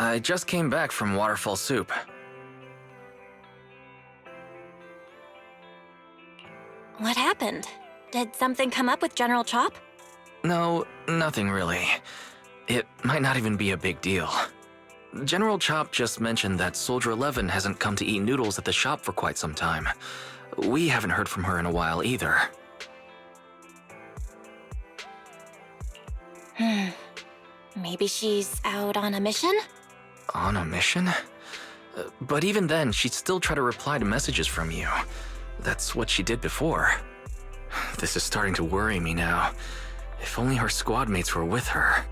I just came back from Waterfall Soup. What happened? Did something come up with General Chop? No, nothing really. It might not even be a big deal. General Chop just mentioned that Soldier 11 hasn't come to eat noodles at the shop for quite some time. We haven't heard from her in a while either. Maybe she's out on a mission? On a mission? But even then, she'd still try to reply to messages from you. That's what she did before. This is starting to worry me now. If only her squad mates were with her.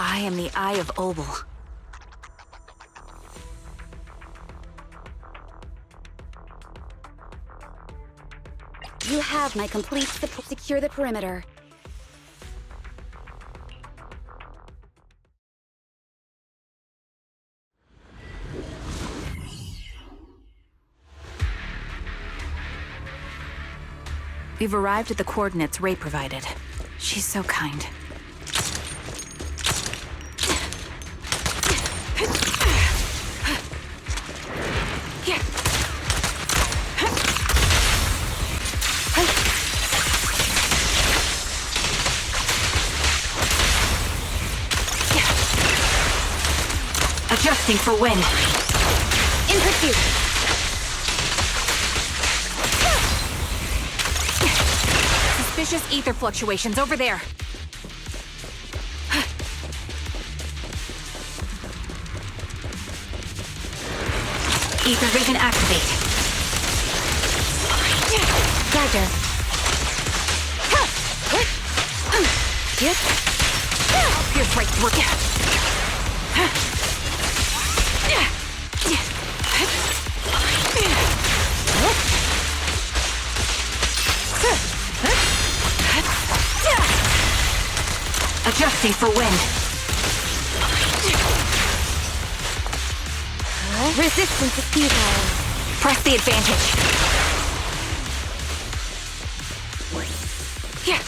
I am the Eye of Obel. You have my complete secure the perimeter. We've arrived at the coordinates Ray provided. She's so kind. Adjusting for wind. In pursuit. Suspicious ether fluctuations over there. Ether vision activate. Dagger. I'll pierce right through. Adjusting for wind. Resistance is futile. Press the advantage. Yeah.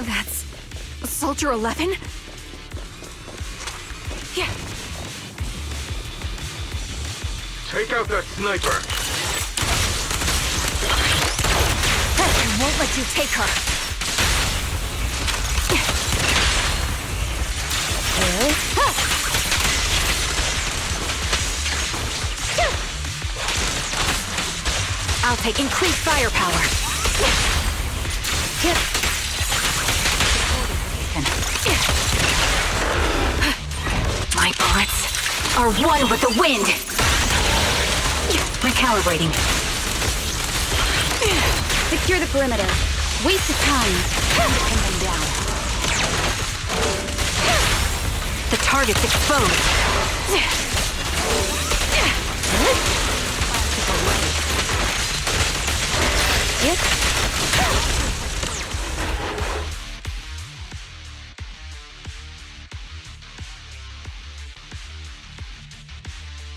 That's... Soldier 11? Yeah. Take out that sniper! I won't let you take her. I'll take increased firepower. My bullets are one with the wind. Recalibrating. Secure the perimeter. Waste of time. Pin them down. The target's exposed.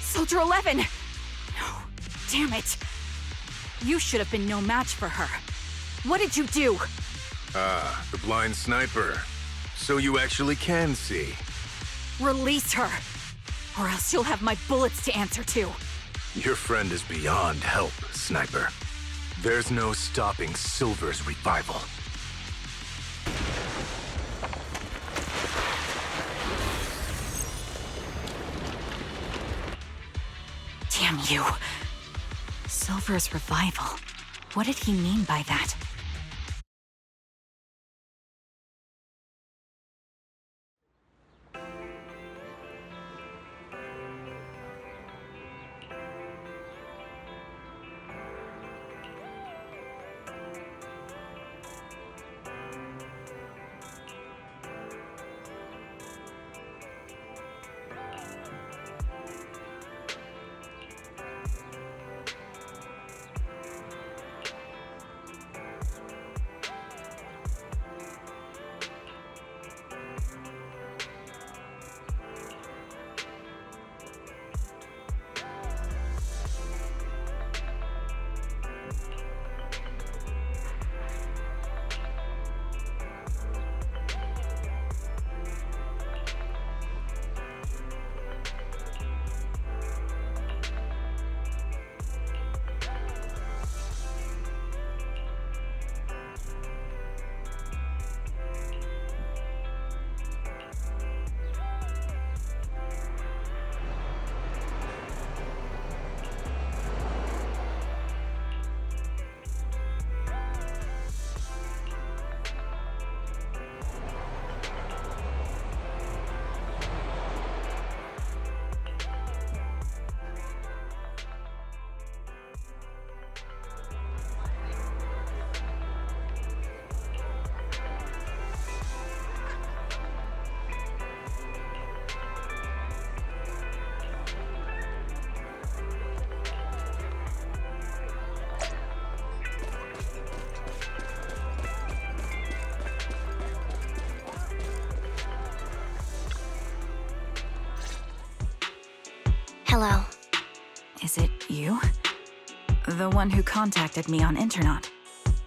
Soldier 11! No, damn it. You should have been no match for her. What did you do? Ah, the blind sniper. So you actually can see. Release her, or else you'll have my bullets to answer to. Your friend is beyond help, Sniper. There's no stopping Silver's revival. Damn you. Silver's revival. What did he mean by that? Hello. Is it you? The one who contacted me on Internet?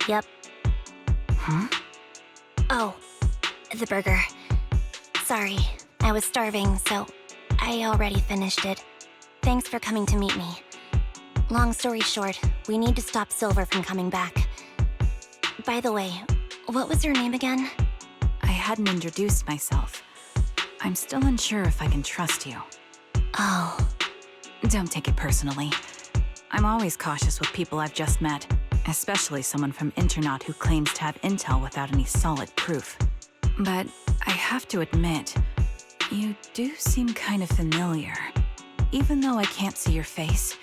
Yep. Huh? Oh, the burger. Sorry, I was starving, so I already finished it. Thanks for coming to meet me. Long story short, we need to stop Silver from coming back. By the way, what was your name again? I hadn't introduced myself. I'm still unsure if I can trust you. Oh. Don't take it personally. I'm always cautious with people I've just met, especially someone from Internet who claims to have intel without any solid proof. But I have to admit, you do seem kind of familiar. Even though I can't see your face,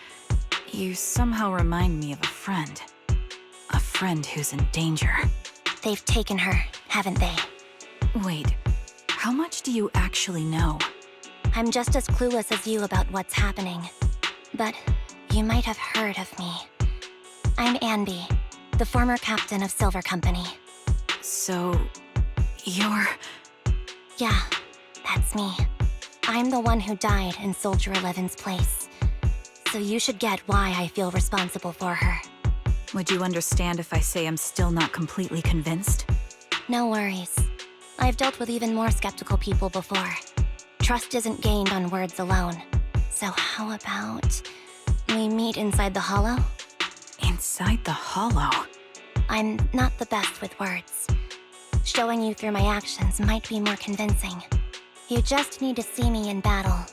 you somehow remind me of a friend. A friend who's in danger. They've taken her, haven't they? Wait, how much do you actually know? I'm just as clueless as you about what's happening. But you might have heard of me. I'm Anby, the former captain of Silver Company. So, you're... Yeah, that's me. I'm the one who died in Soldier 11's place. So you should get why I feel responsible for her. Would you understand if I say I'm still not completely convinced? No worries. I've dealt with even more skeptical people before. Trust isn't gained on words alone. So how about we meet inside the hollow? Inside the hollow? I'm not the best with words. Showing you through my actions might be more convincing. You just need to see me in battle.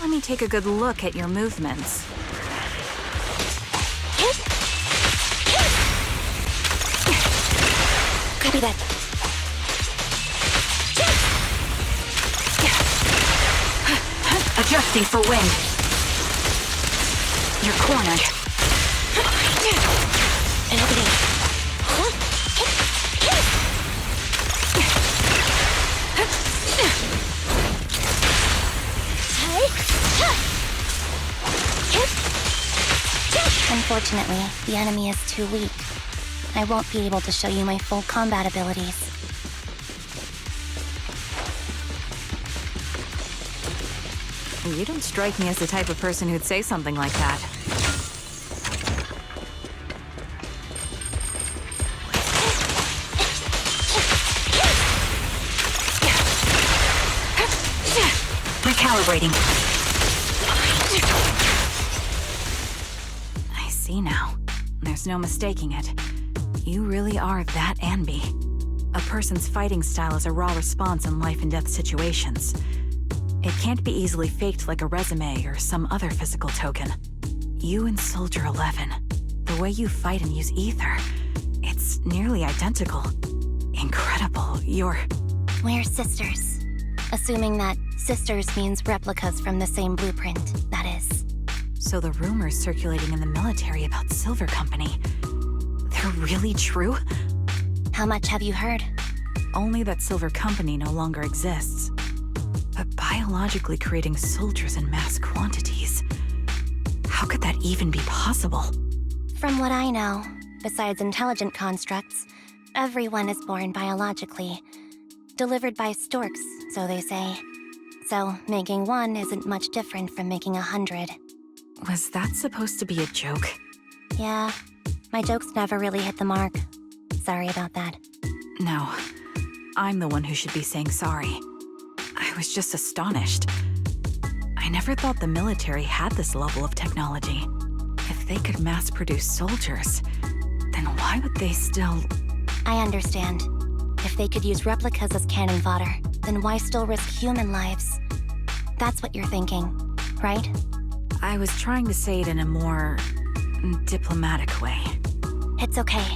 Let me take a good look at your movements. Copy that. Adjusting for wind. You're cornered. An opening. Unfortunately, the enemy is too weak. I won't be able to show you my full combat abilities. You don't strike me as the type of person who'd say something like that. Recalibrating. I see now. There's no mistaking it. You really are that Anby. A person's fighting style is a raw response in life and death situations. It can't be easily faked like a resume or some other physical token. You and Soldier 11, the way you fight and use ether, it's nearly identical. Incredible. We're sisters. Assuming that sisters means replicas from the same blueprint, that is. So the rumors circulating in the military about Silver Company, they're really true? How much have you heard? Only that Silver Company no longer exists. But biologically creating soldiers in mass quantities, how could that even be possible? From what I know, besides intelligent constructs, everyone is born biologically. Delivered by storks, so they say. So making one isn't much different from making 100. Was that supposed to be a joke? Yeah, my jokes never really hit the mark. Sorry about that. No, I'm the one who should be saying sorry. I was just astonished. I never thought the military had this level of technology. If they could mass-produce soldiers, then why would they still... I understand. If they could use replicas as cannon fodder, then why still risk human lives? That's what you're thinking, right? I was trying to say it in a more... diplomatic way. It's okay.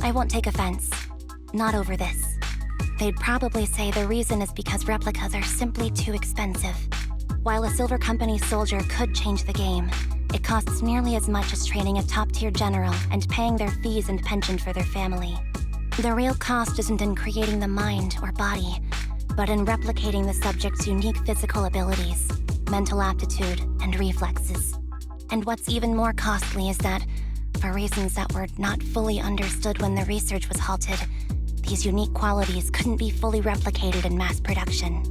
I won't take offense. Not over this. They'd probably say the reason is because replicas are simply too expensive. While a Silver Company soldier could change the game, it costs nearly as much as training a top-tier general and paying their fees and pension for their family. The real cost isn't in creating the mind or body, but in replicating the subject's unique physical abilities, mental aptitude, and reflexes. And what's even more costly is that, for reasons that were not fully understood when the research was halted, these unique qualities couldn't be fully replicated in mass production.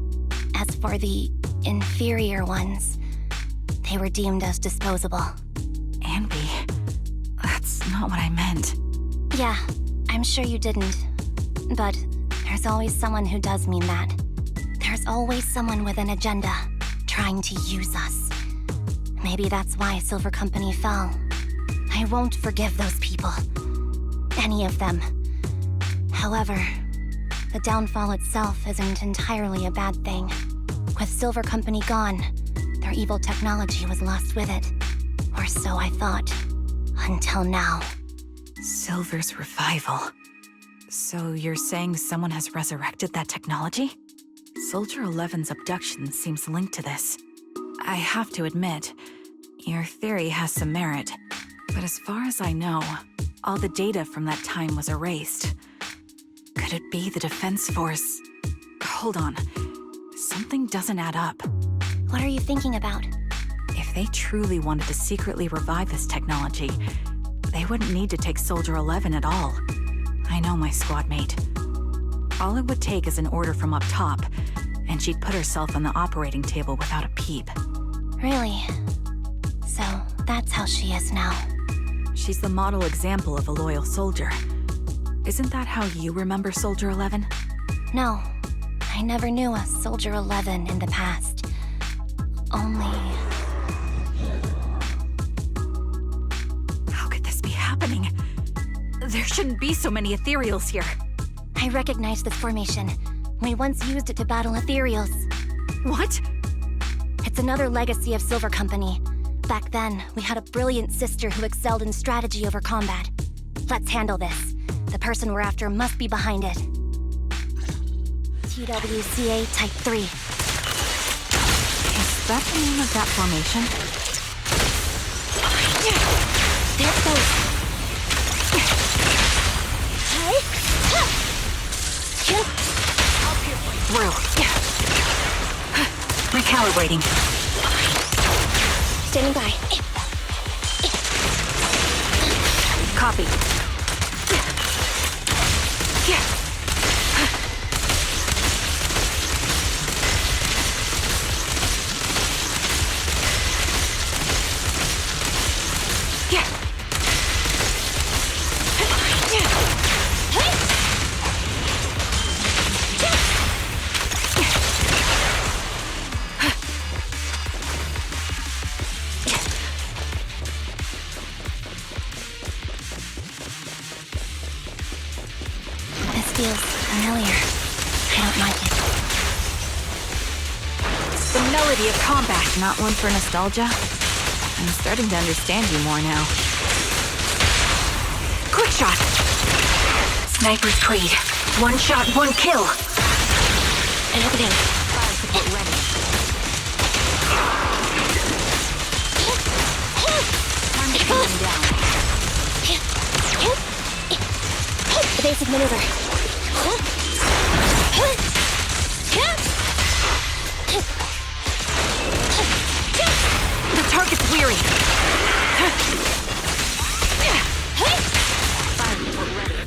As for the inferior ones, they were deemed as disposable. Anby, that's not what I meant. Yeah, I'm sure you didn't. But there's always someone who does mean that. There's always someone with an agenda, trying to use us. Maybe that's why Silver Company fell. I won't forgive those people. Any of them. However, the downfall itself isn't entirely a bad thing. With Silver Company gone, their evil technology was lost with it. Or so I thought. Until now. Silver's revival. So you're saying someone has resurrected that technology? Soldier 11's abduction seems linked to this. I have to admit, your theory has some merit. But as far as I know, all the data from that time was erased. Could it be the Defense Force? Hold on. Something doesn't add up. What are you thinking about? If they truly wanted to secretly revive this technology, they wouldn't need to take Soldier 11 at all. I know my squad mate. All it would take is an order from up top, and she'd put herself on the operating table without a peep. Really? So that's how she is now. She's the model example of a loyal soldier. Isn't that how you remember Soldier 11? No, I never knew a Soldier 11 in the past. Only... How could this be happening? There shouldn't be so many ethereals here. I recognize this formation. We once used it to battle ethereals. What? It's another legacy of Silver Company. Back then, we had a brilliant sister who excelled in strategy over combat. Let's handle this. The person we're after must be behind it. TWCA Type 3. Is that the name of that formation? There it goes. Through. Recalibrating. Standing by. Copy. Feels familiar. I don't like it. It's the melody of combat, not one for nostalgia. I'm starting to understand you more now. Quick shot! Sniper's Creed. One shot, one kill. Opening. Fire support ready. Time to bring them down. Evasive maneuver. The target's weary. Fire support ready.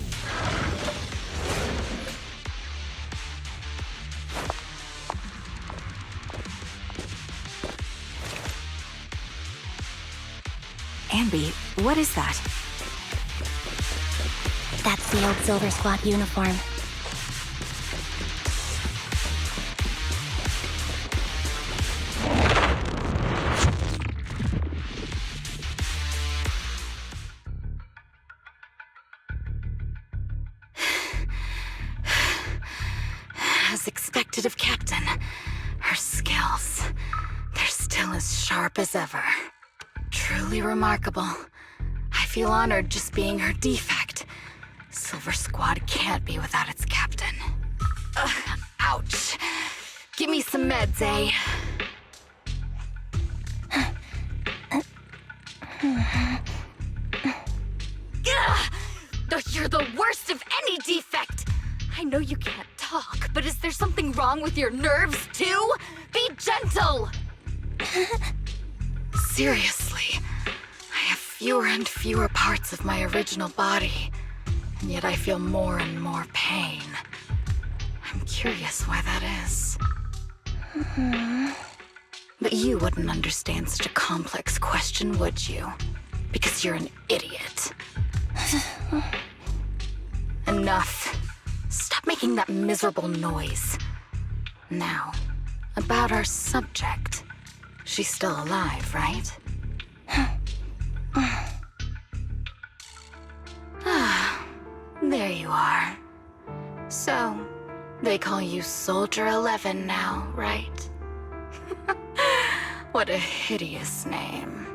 Anby, what is that? That's the old Silver Squad uniform. As expected of Captain, her skills, they're still as sharp as ever. Truly remarkable. I feel honored just being her defect. Silver Squad can't be without its captain. Ouch. Give me some meds, eh? You're the worst of any defect! I know you can't talk, but is there something wrong with your nerves, too? Be gentle! Seriously, I have fewer and fewer parts of my original body, and yet I feel more and more pain. I'm curious why that is. But you wouldn't understand such a complex question, would you? Because you're an idiot. Enough. Stop making that miserable noise. Now, about our subject. She's still alive, right? There you are. So, they call you Soldier 11 now, right? What a hideous name.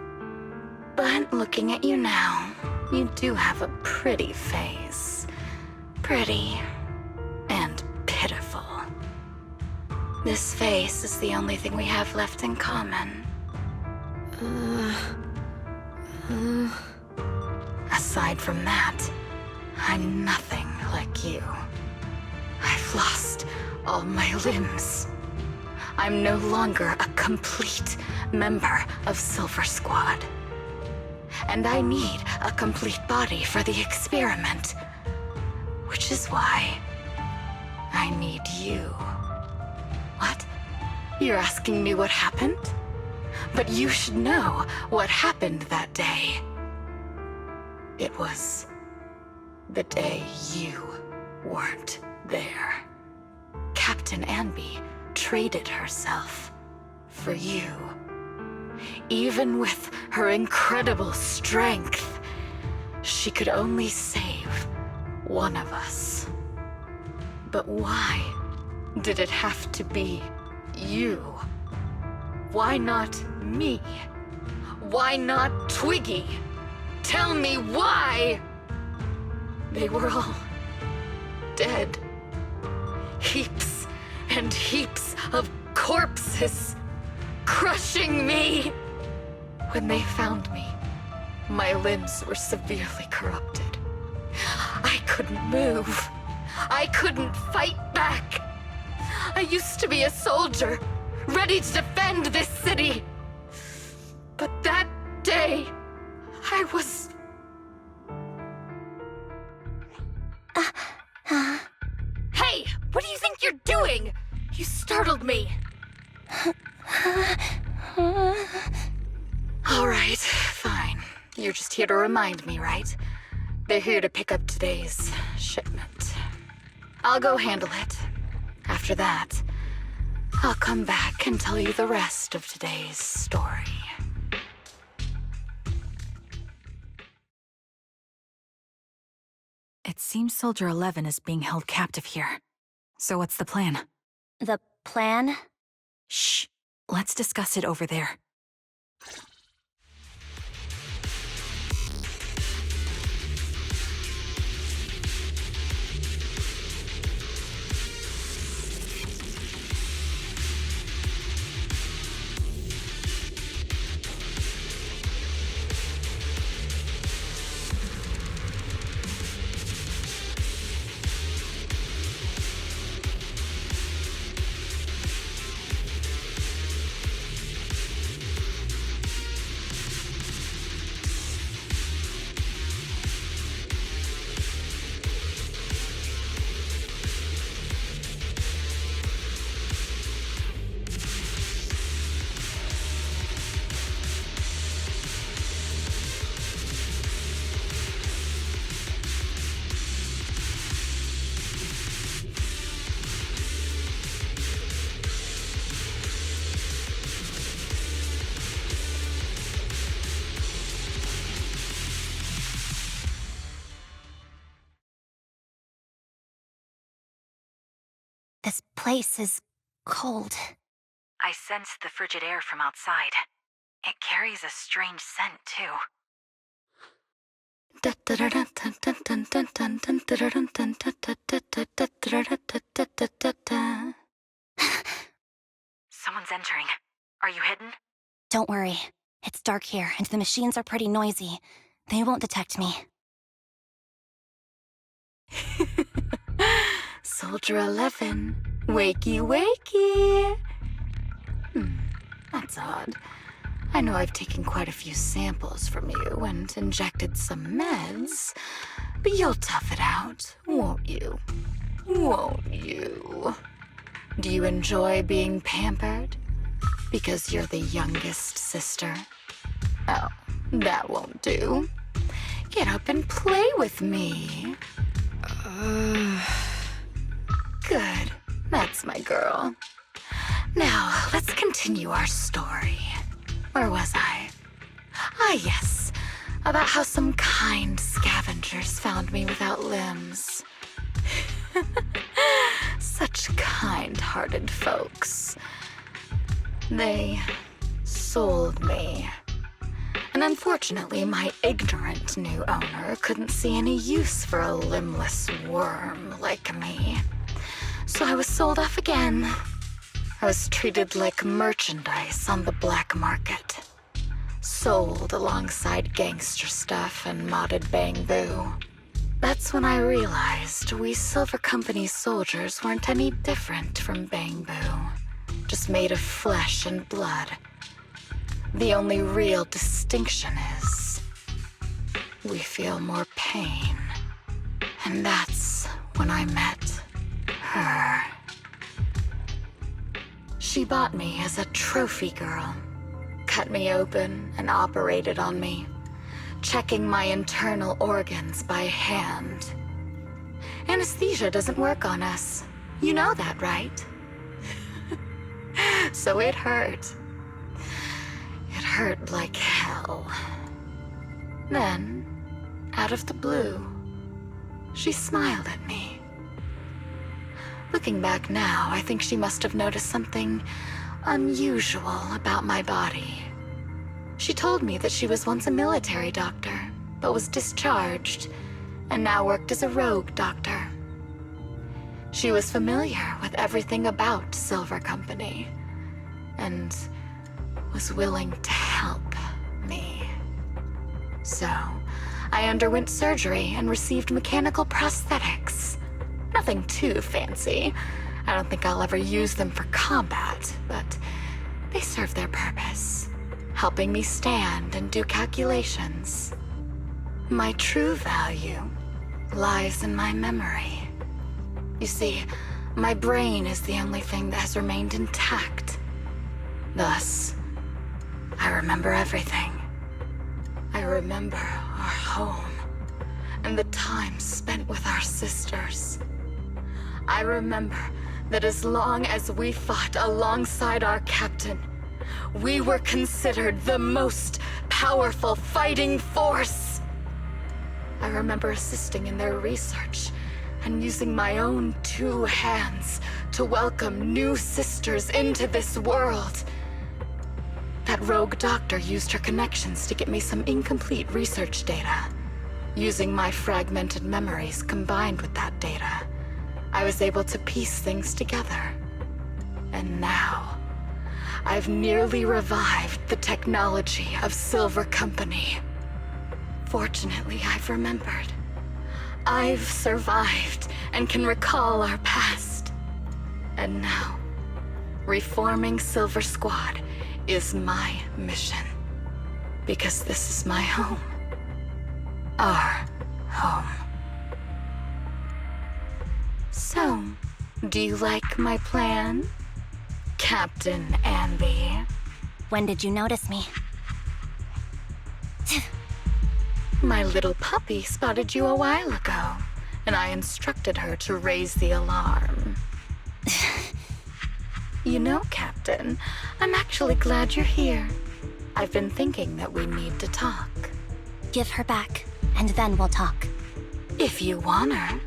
But looking at you now, you do have a pretty face. Pretty and pitiful. This face is the only thing we have left in common. Aside from that, I'm nothing like you. I've lost all my limbs. I'm no longer a complete member of Silver Squad. And I need a complete body for the experiment. Which is why I need you. What? You're asking me what happened? But you should know what happened that day. It was the day you weren't there. Captain Anby traded herself for you. Even with her incredible strength, she could only save one of us. But why did it have to be you? Why not me? Why not Twiggy? Tell me why! They were all dead. Heaps and heaps of corpses crushing me. When they found me, my limbs were severely corrupted. I couldn't move. I couldn't fight back. I used to be a soldier, ready to defend this city. But that day, I was... Hey, what do you think you're doing? You startled me. All right, fine. You're just here to remind me, right? They're here to pick up today's shipment. I'll go handle it. After that, I'll come back and tell you the rest of today's story. It seems Soldier 11 is being held captive here. So what's the plan? The plan? Shh. Let's discuss it over there. This place is cold. I sense the frigid air from outside. It carries a strange scent, too. Someone's entering. Are you hidden? Don't worry. It's dark here, and the machines are pretty noisy. They won't detect me. Soldier 11, wakey wakey. That's odd. I know I've taken quite a few samples from you and injected some meds, but you'll tough it out, won't you? Won't you? Do you enjoy being pampered? Because you're the youngest sister? Oh, that won't do. Get up and play with me. Good. That's my girl. Now, let's continue our story. Where was I? Ah, yes. About how some kind scavengers found me without limbs. Such kind-hearted folks. They sold me. And unfortunately, my ignorant new owner couldn't see any use for a limbless worm like me. So I was sold off again. I was treated like merchandise on the black market. Sold alongside gangster stuff and modded bamboo. That's when I realized we Silver Company soldiers weren't any different from bamboo. Just made of flesh and blood. The only real distinction is we feel more pain. And that's when I met her. She bought me as a trophy girl, cut me open and operated on me, checking my internal organs by hand. Anesthesia doesn't work on us. You know that, right? So it hurt. It hurt like hell. Then, out of the blue, she smiled at me. Looking back now, I think she must have noticed something unusual about my body. She told me that she was once a military doctor, but was discharged, and now worked as a rogue doctor. She was familiar with everything about Silver Company, and was willing to help me. So, I underwent surgery and received mechanical prosthetics. Nothing too fancy. I don't think I'll ever use them for combat, but they serve their purpose, helping me stand and do calculations. My true value lies in my memory. You see, my brain is the only thing that has remained intact. Thus, I remember everything. I remember our home, and the time spent with our sisters. I remember that as long as we fought alongside our captain, we were considered the most powerful fighting force. I remember assisting in their research and using my own 2 hands to welcome new sisters into this world. That rogue doctor used her connections to get me some incomplete research data. Using my fragmented memories combined with that data, I was able to piece things together. And now, I've nearly revived the technology of Silver Company. Fortunately, I've remembered. I've survived and can recall our past. And now, reforming Silver Squad is my mission. Because this is my home. Our home. So, do you like my plan, Captain Anby? When did you notice me? My little puppy spotted you a while ago, and I instructed her to raise the alarm. You know, Captain, I'm actually glad you're here. I've been thinking that we need to talk. Give her back, and then we'll talk. If you want her,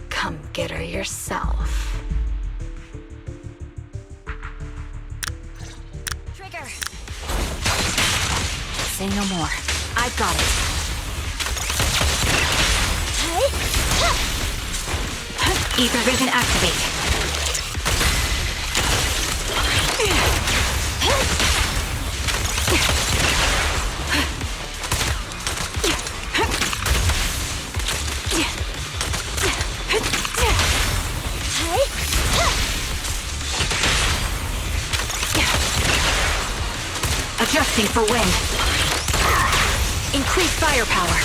come get her yourself. Trigger! Say no more. I've got it. Ether vision activate. Adjusting for wind. Increase firepower.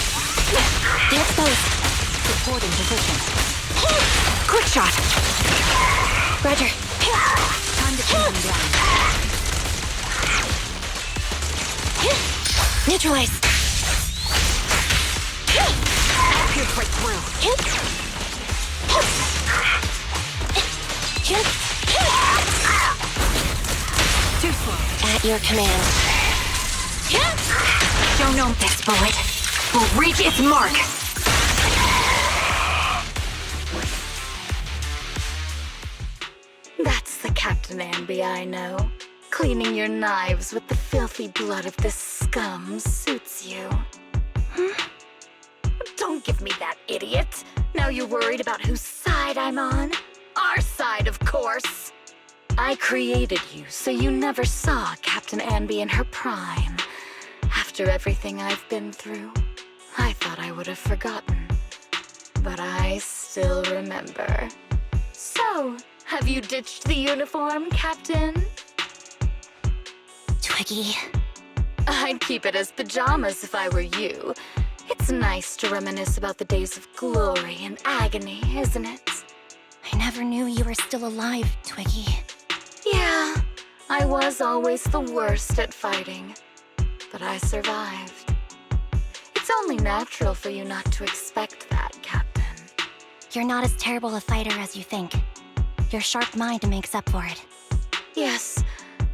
They're exposed. Supporting position. Quick shot. Roger. Time to pin them down. Neutralize. Pierce right through. Too slow. At your command. Show no this bullet will reach its mark. That's the Captain Anby I know. Cleaning your knives with the filthy blood of this scum suits you. Don't give me that, idiot. Now you're worried about whose side I'm on? Our side, of course. I created you so you never saw Captain Anby in her prime. After everything I've been through, I thought I would have forgotten. But I still remember. So, have you ditched the uniform, Captain? Twiggy. I'd keep it as pajamas if I were you. It's nice to reminisce about the days of glory and agony, isn't it? I never knew you were still alive, Twiggy. Yeah, I was always the worst at fighting. But I survived. It's only natural for you not to expect that, Captain. You're not as terrible a fighter as you think. Your sharp mind makes up for it. Yes,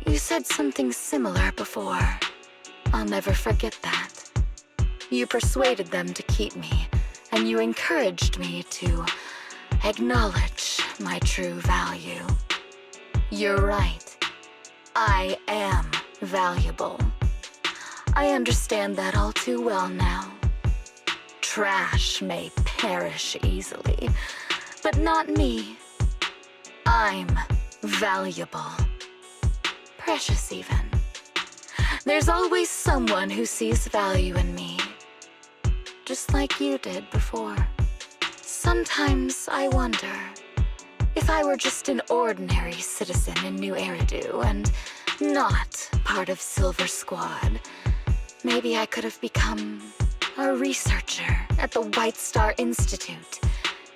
you said something similar before. I'll never forget that. You persuaded them to keep me, and you encouraged me to acknowledge my true value. You're right. I am valuable. I understand that all too well now. Trash may perish easily, but not me. I'm valuable. Precious even. There's always someone who sees value in me, just like you did before. Sometimes I wonder if I were just an ordinary citizen in New Eridu and not part of Silver Squad, maybe I could have become a researcher at the White Star Institute,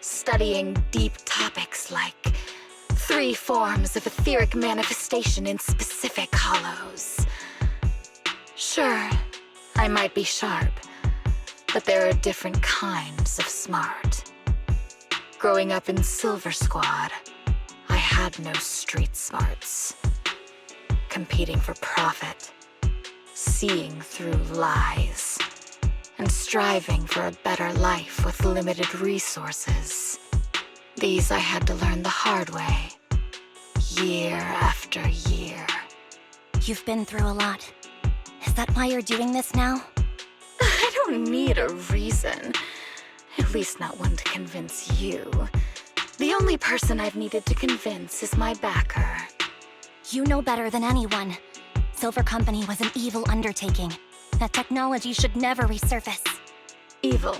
studying deep topics like 3 forms of etheric manifestation in specific hollows. Sure, I might be sharp, but there are different kinds of smart. Growing up in Silver Squad, I had no street smarts. Competing for profit, seeing through lies, and striving for a better life with limited resources. These I had to learn the hard way, year after year. You've been through a lot. Is that why you're doing this now? I don't need a reason. At least not one to convince you. The only person I've needed to convince is my backer. You know better than anyone. Silver Company was an evil undertaking. That technology should never resurface. Evil?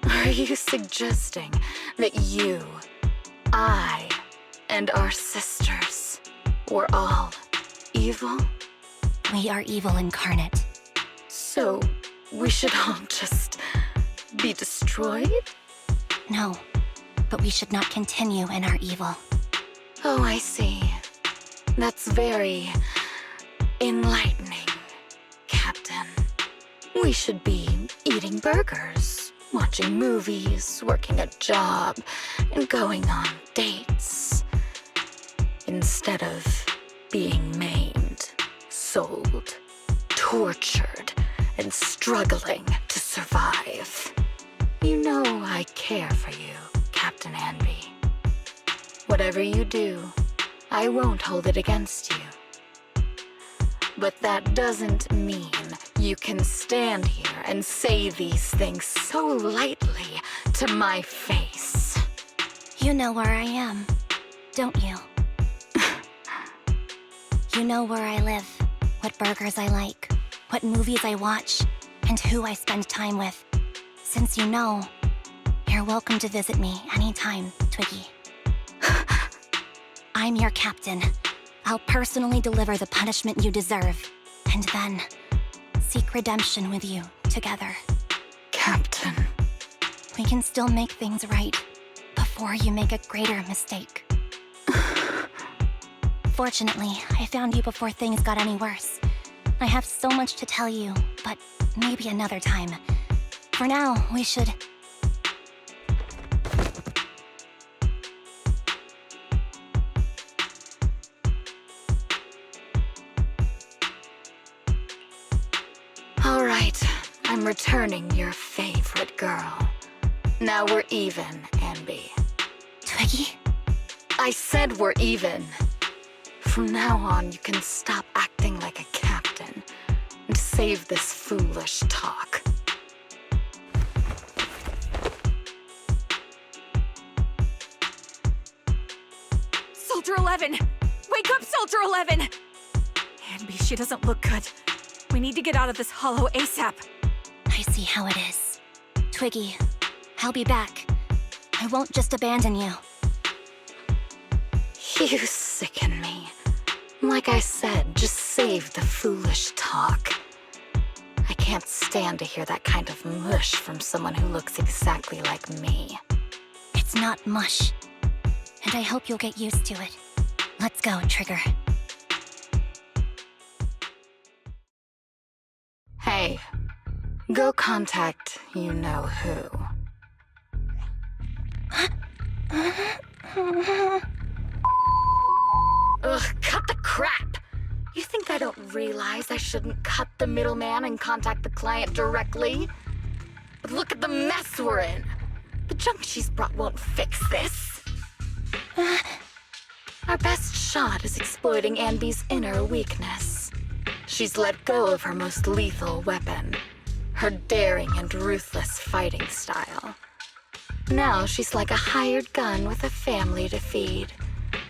Are you suggesting that you, I, and our sisters were all evil? We are evil incarnate. So, we should all just be destroyed? No, but we should not continue in our evil. Oh, I see. That's very enlightening, Captain. We should be eating burgers, watching movies, working a job, and going on dates. Instead of being maimed, sold, tortured, and struggling to survive. You know I care for you, Captain Anby. Whatever you do, I won't hold it against you. But that doesn't mean you can stand here and say these things so lightly to my face. You know where I am, don't you? You know where I live, what burgers I like, what movies I watch, and who I spend time with. Since you know, you're welcome to visit me anytime, Twiggy. I'm your captain. I'll personally deliver the punishment you deserve, and then seek redemption with you together. Captain. We can still make things right before you make a greater mistake. Fortunately, I found you before things got any worse. I have so much to tell you, but maybe another time. For now, we should... All right, I'm returning your favorite girl. Now we're even, Anby. Twiggy? I said we're even. From now on, you can stop acting like a captain and save this foolish talk. Soldier 11! Wake up, Soldier 11! Anby, she doesn't look good. We need to get out of this hollow ASAP. I see how it is. Twiggy, I'll be back. I won't just abandon you. You sicken me. Like I said, just save the foolish talk. I can't stand to hear that kind of mush from someone who looks exactly like me. It's not mush. And I hope you'll get used to it. Let's go, Trigger. Hey, go contact you-know-who. Ugh, cut the crap! You think I don't realize I shouldn't cut the middleman and contact the client directly? But look at the mess we're in! The junk she's brought won't fix this. Our best shot is exploiting Anby's inner weakness. She's let go of her most lethal weapon, her daring and ruthless fighting style. Now she's like a hired gun with a family to feed,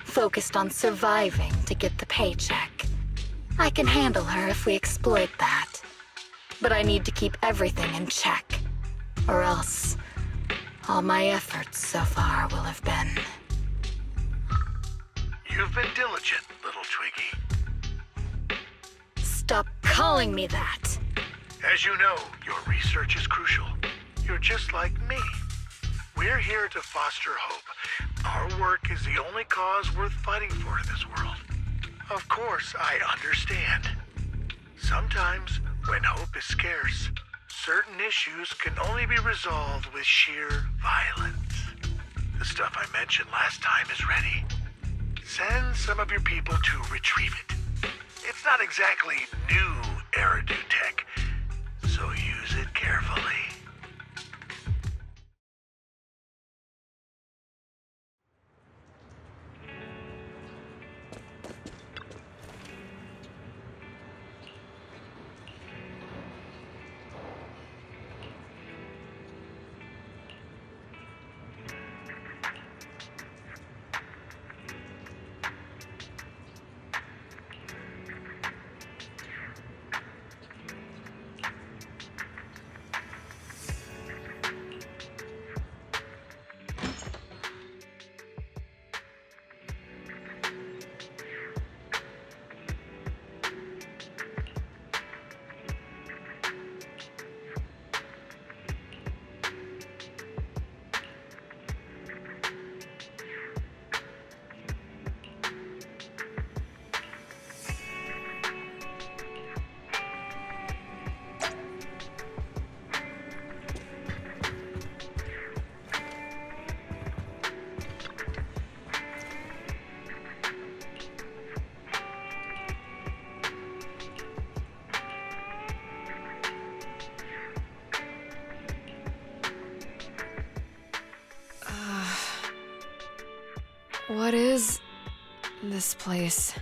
focused on surviving to get the paycheck. I can handle her if we exploit that. But I need to keep everything in check, or else all my efforts so far will have been... You've been diligent, little Twiggy. Stop calling me that! As you know, your research is crucial. You're just like me. We're here to foster hope. Our work is the only cause worth fighting for in this world. Of course, I understand. Sometimes, when hope is scarce, certain issues can only be resolved with sheer violence. The stuff I mentioned last time is ready. Send some of your people to retrieve it. It's not exactly new Eridu tech, so use it carefully. What is this place?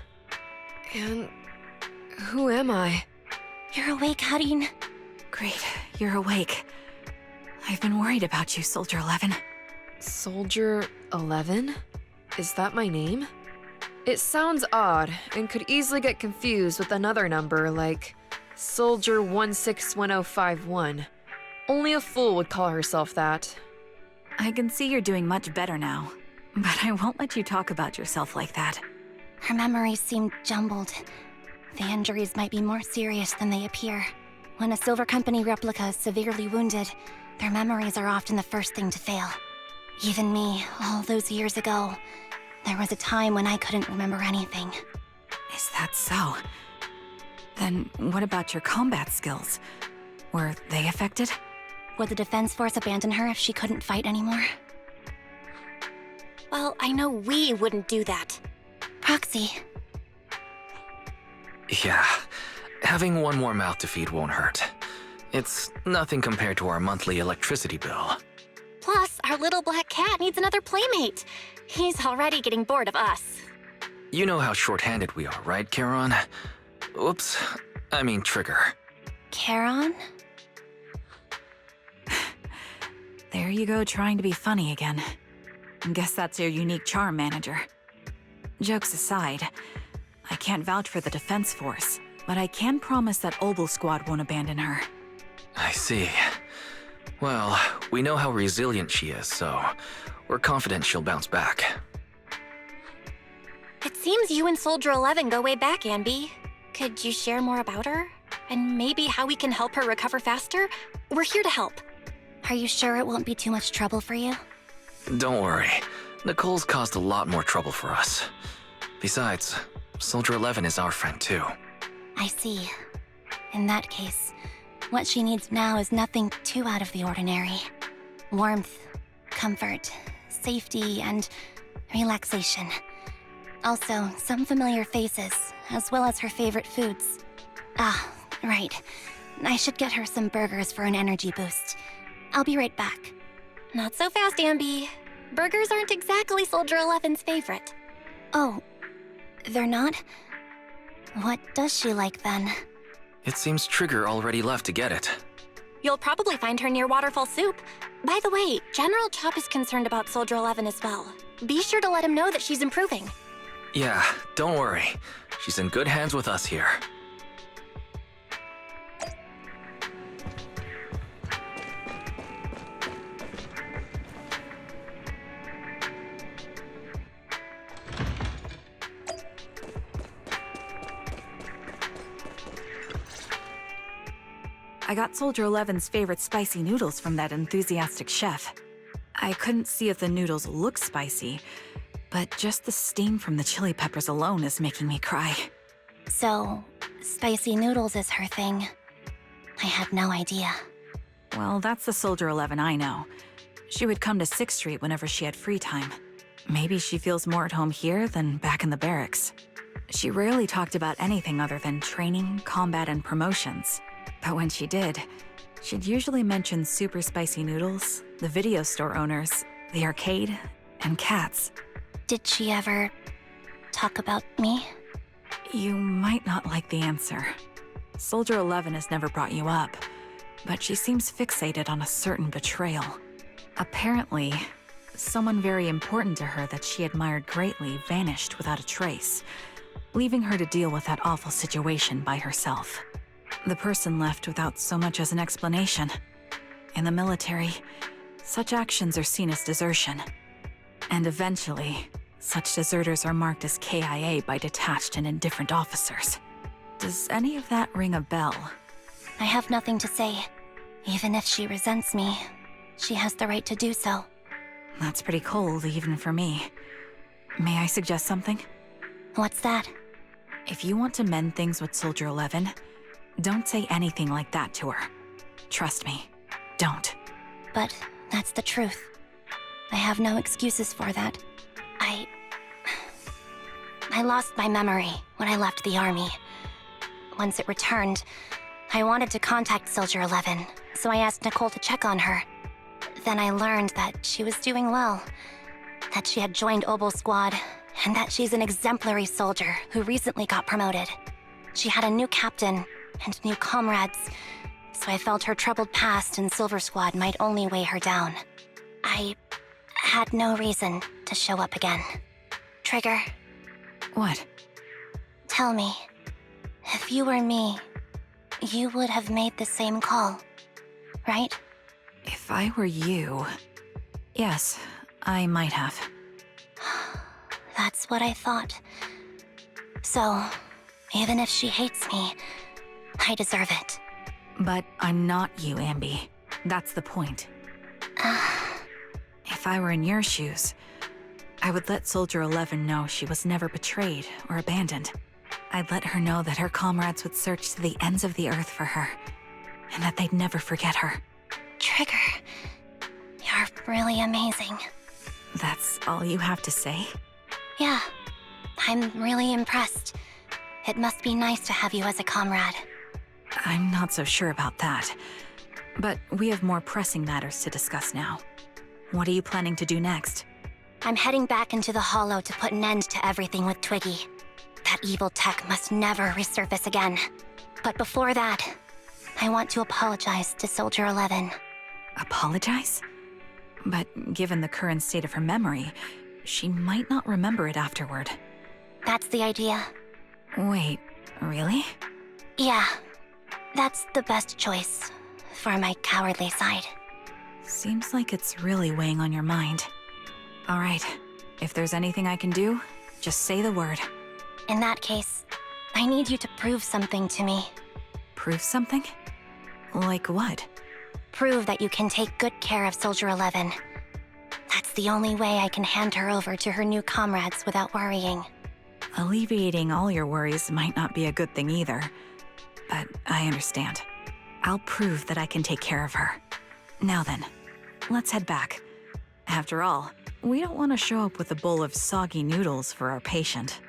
And who am I? You're awake, Harin. Great, you're awake. I've been worried about you, Soldier 11. Soldier 11? Is that my name? It sounds odd and could easily get confused with another number like Soldier 161051. Only a fool would call herself that. I can see you're doing much better now, but I won't let you talk about yourself like that. Her memories seem jumbled. The injuries might be more serious than they appear. When a Silver Company replica is severely wounded, their memories are often the first thing to fail. Even me, all those years ago, there was a time when I couldn't remember anything. Is that so? Then what about your combat skills? Were they affected? Would the Defense Force abandon her if she couldn't fight anymore? Well, I know we wouldn't do that. Proxy. Yeah, having one more mouth to feed won't hurt. It's nothing compared to our monthly electricity bill. Plus, our little black cat needs another playmate. He's already getting bored of us. You know how short-handed we are, right, Charon? Oops, I mean Trigger. Charon? There you go, trying to be funny again. Guess that's your unique charm, Manager. Jokes aside, I can't vouch for the Defense Force, but I can promise that Obel Squad won't abandon her. I see. Well, we know how resilient she is, so we're confident she'll bounce back. It seems you and Soldier 11 go way back, Anby. Could you share more about her? And maybe how we can help her recover faster? We're here to help. Are you sure it won't be too much trouble for you? Don't worry. Nicole's caused a lot more trouble for us. Besides, Soldier 11 is our friend too. I see. In that case, what she needs now is nothing too out of the ordinary. Warmth, comfort, safety, and relaxation. Also, some familiar faces, as well as her favorite foods. Ah, right. I should get her some burgers for an energy boost. I'll be right back. Not so fast, Anby. Burgers aren't exactly Soldier 11's favorite. Oh, They're not? What does she like then? It seems Trigger already left to get it. You'll probably find her near Waterfall Soup. By the way, General Chop is concerned about Soldier 11 as well. Be sure to let him know that she's improving. Yeah, don't worry. She's in good hands with us here. I got Soldier 11's favorite spicy noodles from that enthusiastic chef. I couldn't see if the noodles looked spicy, but just the steam from the chili peppers alone is making me cry. So, spicy noodles is her thing. I had no idea. Well, that's the Soldier 11 I know. She would come to 6th Street whenever she had free time. Maybe she feels more at home here than back in the barracks. She rarely talked about anything other than training, combat, and promotions. But when she did, she'd usually mention super spicy noodles, the video store owners, the arcade, and cats. Did she ever talk about me? You might not like the answer. Soldier 11 has never brought you up, but she seems fixated on a certain betrayal. Apparently, someone very important to her that she admired greatly vanished without a trace, leaving her to deal with that awful situation by herself. The person left without so much as an explanation. In the military, such actions are seen as desertion. And eventually, such deserters are marked as KIA by detached and indifferent officers. Does any of that ring a bell? I have nothing to say. Even if she resents me, she has the right to do so. That's pretty cold, even for me. May I suggest something? What's that? If you want to mend things with Soldier 11, don't say anything like that to her. Trust me, don't. But that's the truth. I have no excuses for that. I lost my memory when I left the army. Once it returned, I wanted to contact Soldier 11, so I asked Nicole to check on her. Then I learned that she was doing well, that she had joined Obel Squad, and that she's an exemplary soldier who recently got promoted. She had a new captain and new comrades, so I felt her troubled past in Silver Squad might only weigh her down. I had no reason to show up again. Trigger, What? tell me, if you were me, you would have made the same call, right? If I were you... Yes, I might have. That's what I thought. So, even if she hates me, I deserve it. But I'm not you, Anby. That's the point. If I were in your shoes, I would let Soldier 11 know she was never betrayed or abandoned. I'd let her know that her comrades would search to the ends of the earth for her, and that they'd never forget her. Trigger, you're really amazing. That's all you have to say? Yeah, I'm really impressed. It must be nice to have you as a comrade. I'm not so sure about that. But we have more pressing matters to discuss now. What are you planning to do next? I'm heading back into the Hollow to put an end to everything with Twiggy. That evil tech must never resurface again. But before that, I want to apologize to Soldier 11. Apologize? But given the current state of her memory, she might not remember it afterward. That's the idea. Wait, really? Yeah, that's the best choice for my cowardly side. Seems like it's really weighing on your mind. All right, if there's anything I can do, just say the word. In that case, I need you to prove something to me. Prove something? Like what? Prove that you can take good care of Soldier 11. That's the only way I can hand her over to her new comrades without worrying. Alleviating all your worries might not be a good thing either, but I understand. I'll prove that I can take care of her. Now then, let's head back. After all, we don't want to show up with a bowl of soggy noodles for our patient.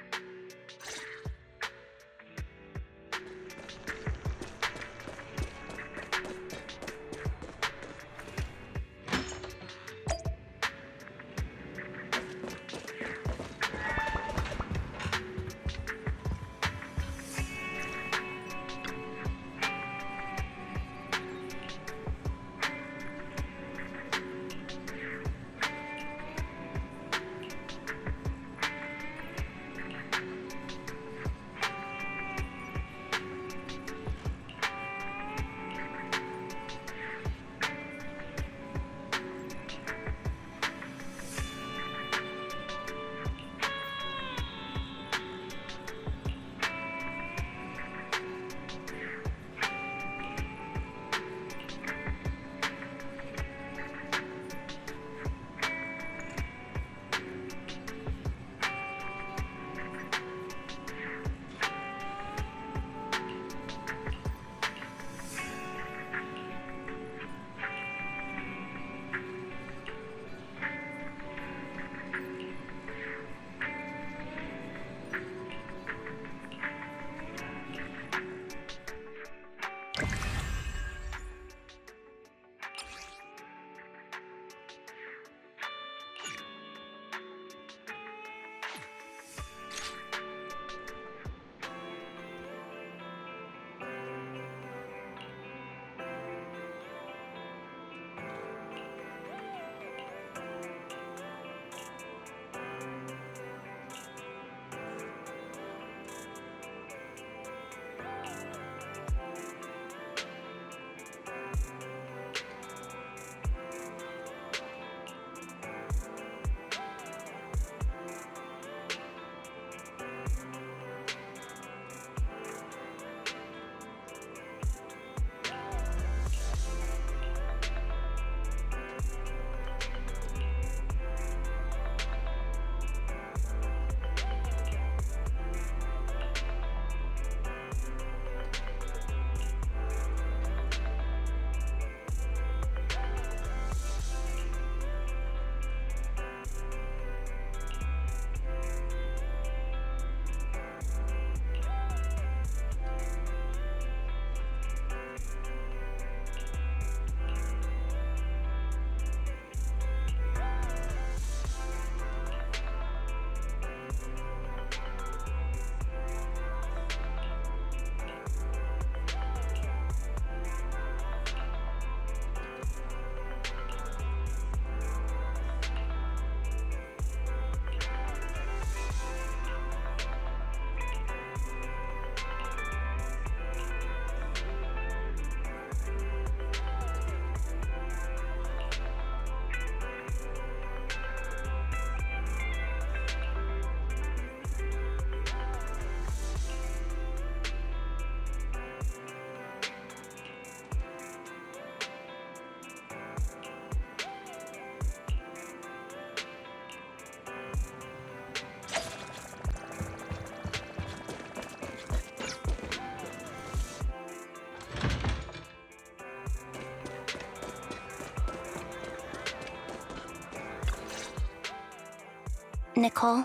Nicole.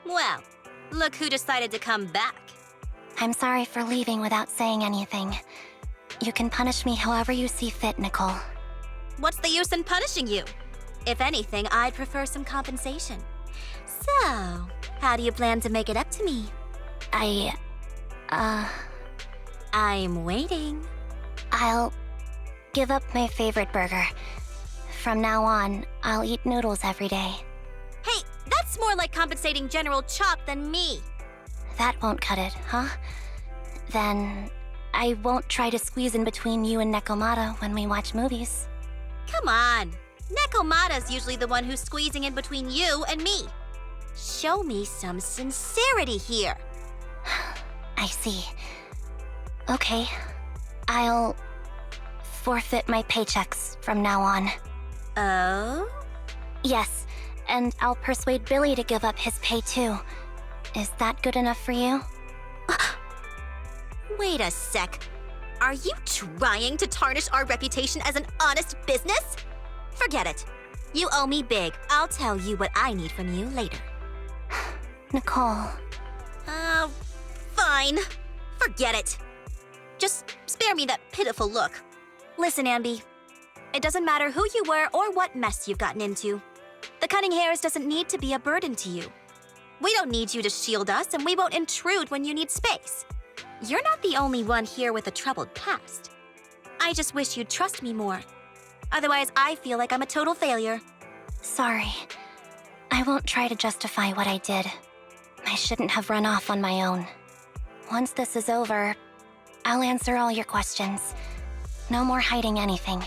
Well, look who decided to come back. I'm sorry for leaving without saying anything. You can punish me however you see fit, Nicole. What's the use in punishing you? If anything, I'd prefer some compensation. So, how do you plan to make it up to me? I'm waiting. I'll give up my favorite burger. From now on, I'll eat noodles every day. Hey, that's more like compensating General Chop than me. That won't cut it, huh? Then I won't try to squeeze in between you and Nekomata when we watch movies. Come on. Nekomata's usually the one who's squeezing in between you and me. Show me some sincerity here. I see. Okay. I'll forfeit my paychecks from now on. Oh? Yes, and I'll persuade Billy to give up his pay too. Is that good enough for you? Wait a sec. Are you trying to tarnish our reputation as an honest business? Forget it. You owe me big. I'll tell you what I need from you later. Nicole. Fine. Forget it. Just spare me that pitiful look. Listen, Anby. It doesn't matter who you were or what mess you've gotten into. The cutting hairs doesn't need to be a burden to you. We don't need you to shield us, and we won't intrude when you need space. You're not the only one here with a troubled past. I just wish you'd trust me more. Otherwise, I feel like I'm a total failure. Sorry. I won't try to justify what I did. I shouldn't have run off on my own. Once this is over, I'll answer all your questions. No more hiding anything.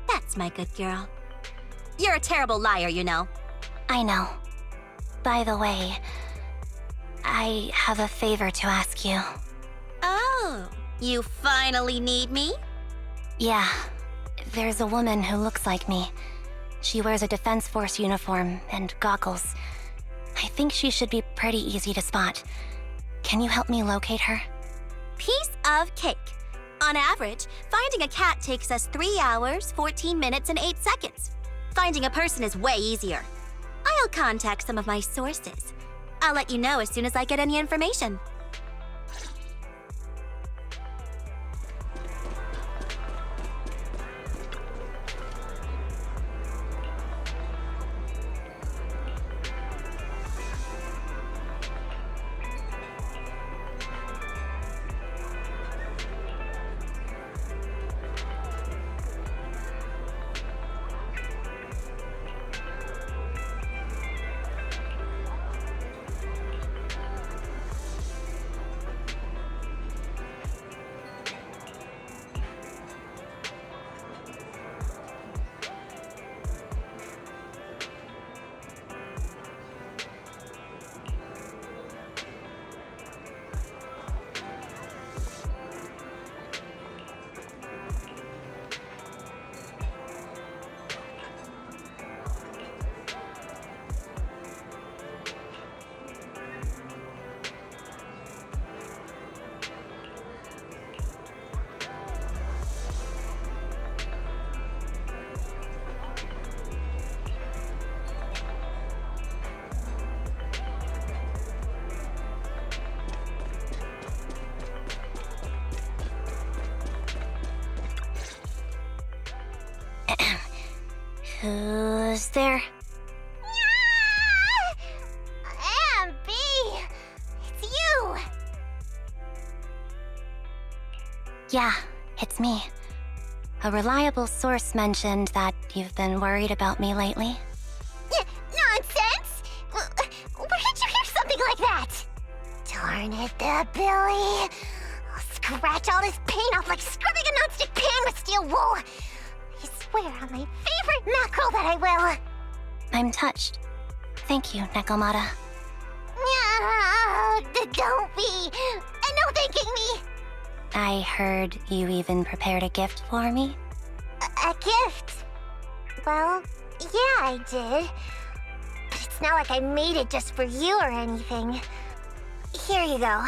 That's my good girl. You're a terrible liar, you know. I know. By the way, I have a favor to ask you. Oh, you finally need me? Yeah. There's a woman who looks like me. She wears a Defense Force uniform and goggles. I think she should be pretty easy to spot. Can you help me locate her? Piece of cake. On average, finding a cat takes us 3 hours, 14 minutes, and 8 seconds. Finding a person is way easier. I'll contact some of my sources. I'll let you know as soon as I get any information. Who's there? Anby! It's you! Yeah, it's me. A reliable source mentioned that you've been worried about me lately. Nonsense! Where did you hear something like that? Darn it, Billy. I'll scratch all this paint off like scrubbing a nonstick pan with steel wool. I swear on my favorite mackerel that I will. I'm touched. Thank you, Nekomata. Don't be. No thanking me. I heard you even prepared a gift for me. A gift? Well, yeah, I did. But it's not like I made it just for you or anything. Here you go.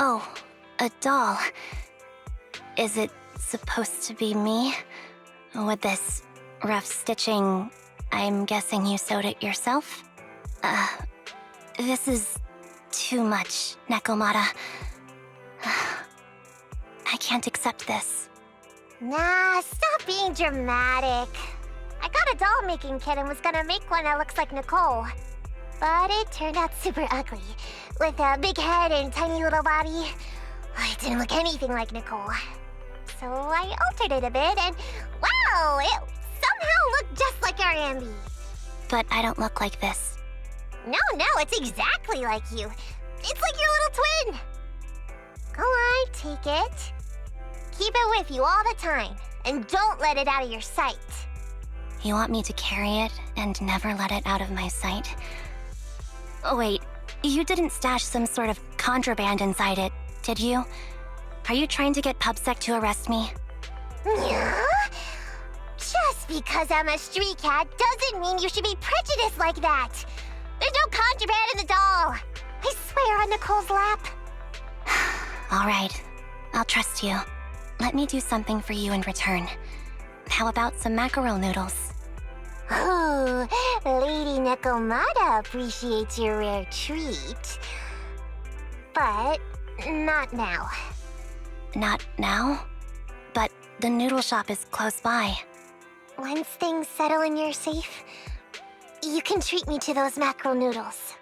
Oh, a doll. Is it supposed to be me? With this rough stitching, I'm guessing you sewed it yourself? This is too much, Nekomata. I can't accept this. Nah, stop being dramatic. I got a doll-making kit and was gonna make one that looks like Nicole. But it turned out super ugly, with a big head and tiny little body. It didn't look anything like Nicole. So I altered it a bit and, wow, it somehow looked just like our Anby. But I don't look like this. No, it's exactly like you. It's like your little twin. Go on, take it. Keep it with you all the time, and don't let it out of your sight. You want me to carry it and never let it out of my sight? Oh, wait, you didn't stash some sort of contraband inside it, did you? Are you trying to get PubSec to arrest me? Yeah? Just because I'm a street cat doesn't mean you should be prejudiced like that. There's no contraband in the doll. I swear on Nicole's lap. All right, I'll trust you. Let me do something for you in return. How about some mackerel noodles? Oh, Lady Nekomata appreciates your rare treat. But not now. Not now? But the noodle shop is close by. Once things settle and you're safe, you can treat me to those mackerel noodles.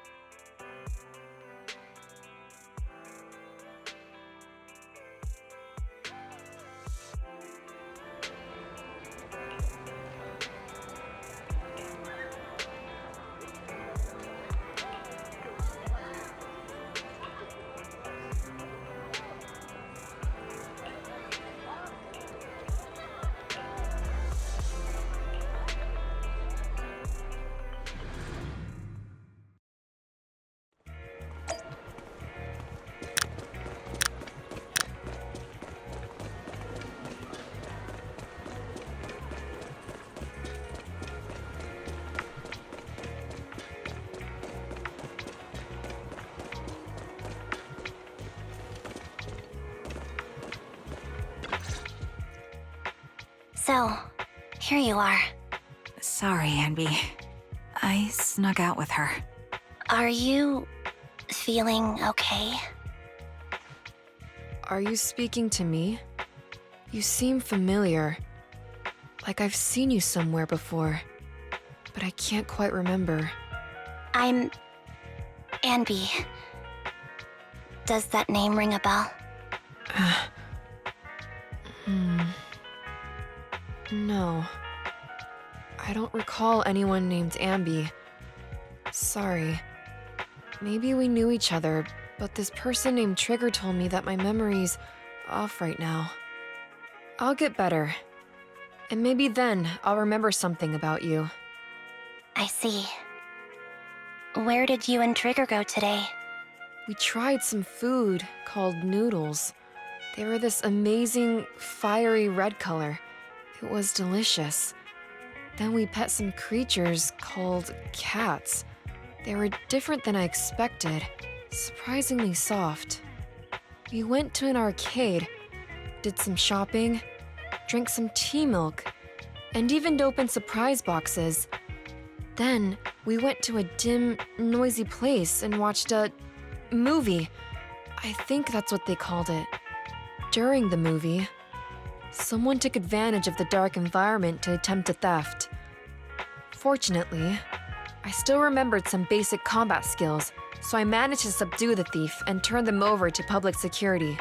So, here you are. Sorry, Anby. I snuck out with her. Are you feeling okay? Are you speaking to me? You seem familiar. Like I've seen you somewhere before. But I can't quite remember. I'm Anby. Does that name ring a bell? No. I don't recall anyone named Anby. Sorry. Maybe we knew each other, but this person named Trigger told me that my memory's off right now. I'll get better. And maybe then I'll remember something about you. I see. Where did you and Trigger go today? We tried some food called noodles. They were this amazing, fiery red color. It was delicious. Then we pet some creatures called cats. They were different than I expected, surprisingly soft. We went to an arcade, did some shopping, drank some tea milk, and even opened surprise boxes. Then we went to a dim, noisy place and watched a movie. I think that's what they called it. During the movie, someone took advantage of the dark environment to attempt a theft. Fortunately, I still remembered some basic combat skills, so I managed to subdue the thief and turn them over to public security.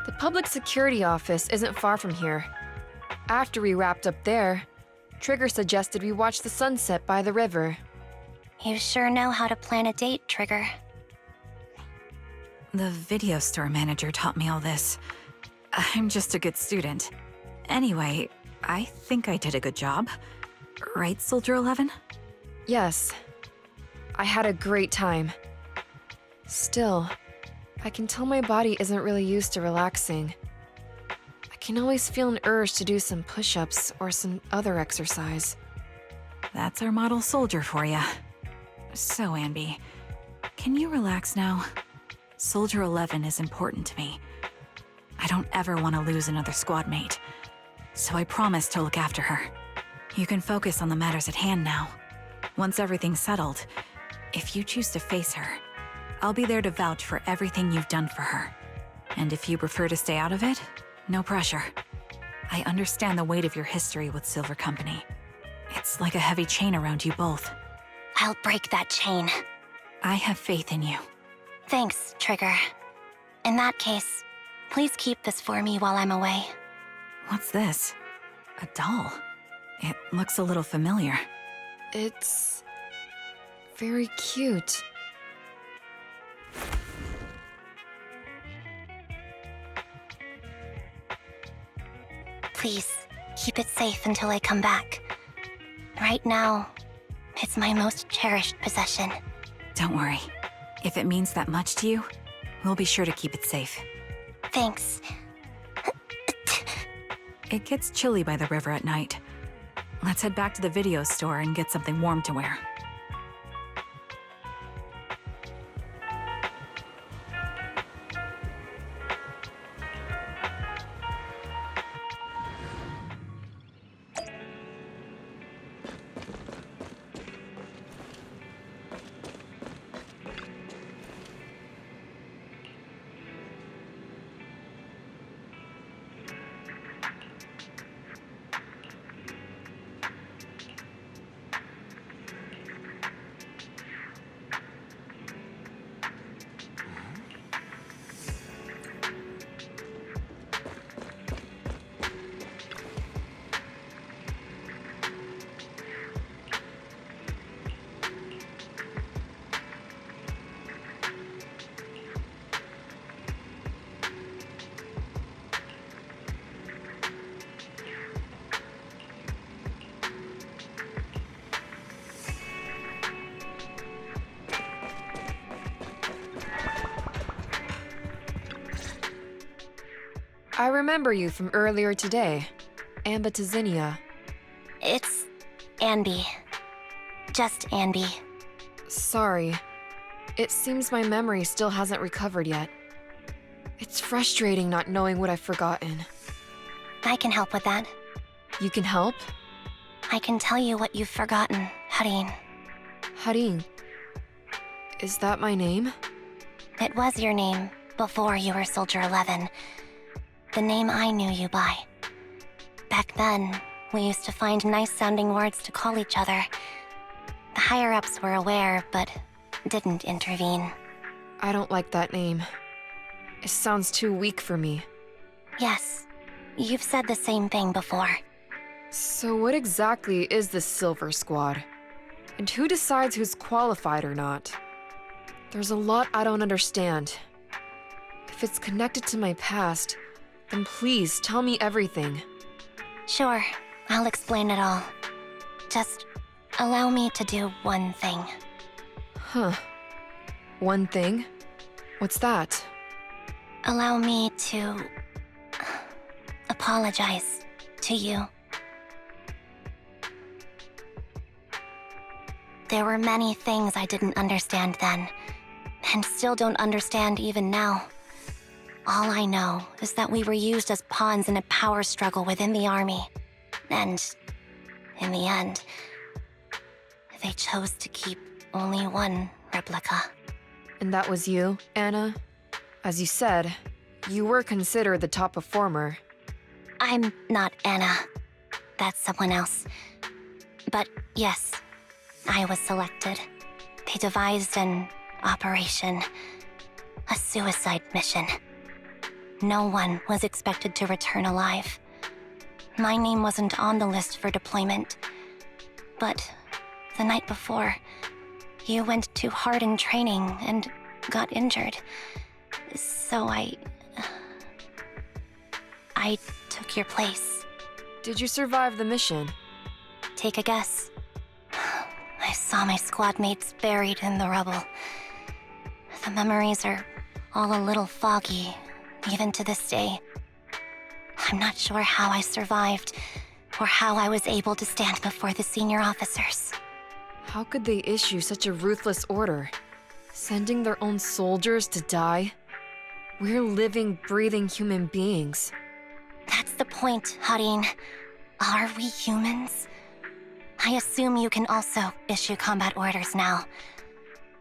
The public security office isn't far from here. After we wrapped up there, Trigger suggested we watch the sunset by the river. You sure know how to plan a date, Trigger. The video store manager taught me all this. I'm just a good student. Anyway, I think I did a good job. Right, Soldier 11? Yes. I had a great time. Still, I can tell my body isn't really used to relaxing. I can always feel an urge to do some push-ups or some other exercise. That's our model soldier for ya. So, Anby, can you relax now? Soldier 11 is important to me. I don't ever want to lose another squad mate, so I promise to look after her. You can focus on the matters at hand now. Once everything's settled, if you choose to face her, I'll be there to vouch for everything you've done for her. And if you prefer to stay out of it, no pressure. I understand the weight of your history with Silver Company. It's like a heavy chain around you both. I'll break that chain. I have faith in you. Thanks, Trigger. In that case, please keep this for me while I'm away. What's this? A doll? It looks a little familiar. It's very cute. Please, keep it safe until I come back. Right now, it's my most cherished possession. Don't worry. If it means that much to you, we'll be sure to keep it safe. Thanks. It gets chilly by the river at night. Let's head back to the video store and get something warm to wear. I remember you from earlier today. Ambitizinia. It's Anby. Just Anby. Sorry. It seems my memory still hasn't recovered yet. It's frustrating not knowing what I've forgotten. I can help with that. You can help? I can tell you what you've forgotten, Harin. Harin. Is that my name? It was your name before you were Soldier 11. The name I knew you by. Back then, we used to find nice-sounding words to call each other. The higher-ups were aware, but didn't intervene. I don't like that name. It sounds too weak for me. Yes, you've said the same thing before. So what exactly is the Silver Squad? And who decides who's qualified or not? There's a lot I don't understand. If it's connected to my past, then please tell me everything. Sure, I'll explain it all. Just allow me to do one thing. Huh. One thing? What's that? Allow me to apologize to you. There were many things I didn't understand then, and still don't understand even now. All I know is that we were used as pawns in a power struggle within the army. And, in the end, they chose to keep only one replica. And that was you, Anna? As you said, you were considered the top performer. I'm not Anna. That's someone else. But yes, I was selected. They devised an operation. A suicide mission. No one was expected to return alive. My name wasn't on the list for deployment. But the night before, you went too hard in training and got injured. So I took your place. Did you survive the mission? Take a guess. I saw my squad mates buried in the rubble. The memories are all a little foggy, even to this day. I'm not sure how I survived, or how I was able to stand before the senior officers. How could they issue such a ruthless order? Sending their own soldiers to die? We're living, breathing human beings. That's the point, Harin. Are we humans? I assume you can also issue combat orders now.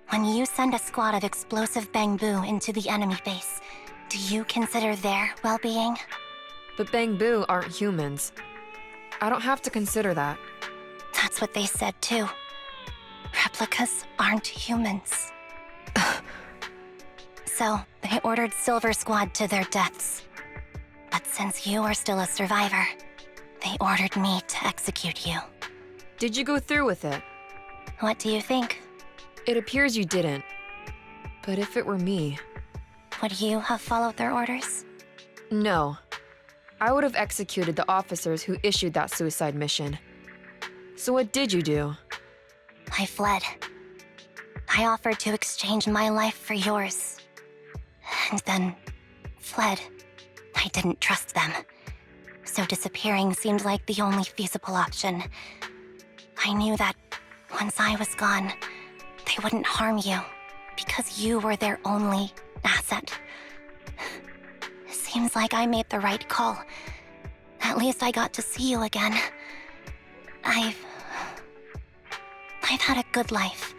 When you send a squad of explosive bamboo into the enemy base, do you consider their well-being? But bamboo aren't humans. I don't have to consider that. That's what they said too. Replicas aren't humans. So, they ordered Silver Squad to their deaths. But since you are still a survivor, they ordered me to execute you. Did you go through with it? What do you think? It appears you didn't. But if it were me... Would you have followed their orders? No. I would have executed the officers who issued that suicide mission. So what did you do? I fled. I offered to exchange my life for yours. And then fled. I didn't trust them. So disappearing seemed like the only feasible option. I knew that once I was gone, they wouldn't harm you because you were their only asset. Seems like I made the right call. At least I got to see you again. I've had a good life,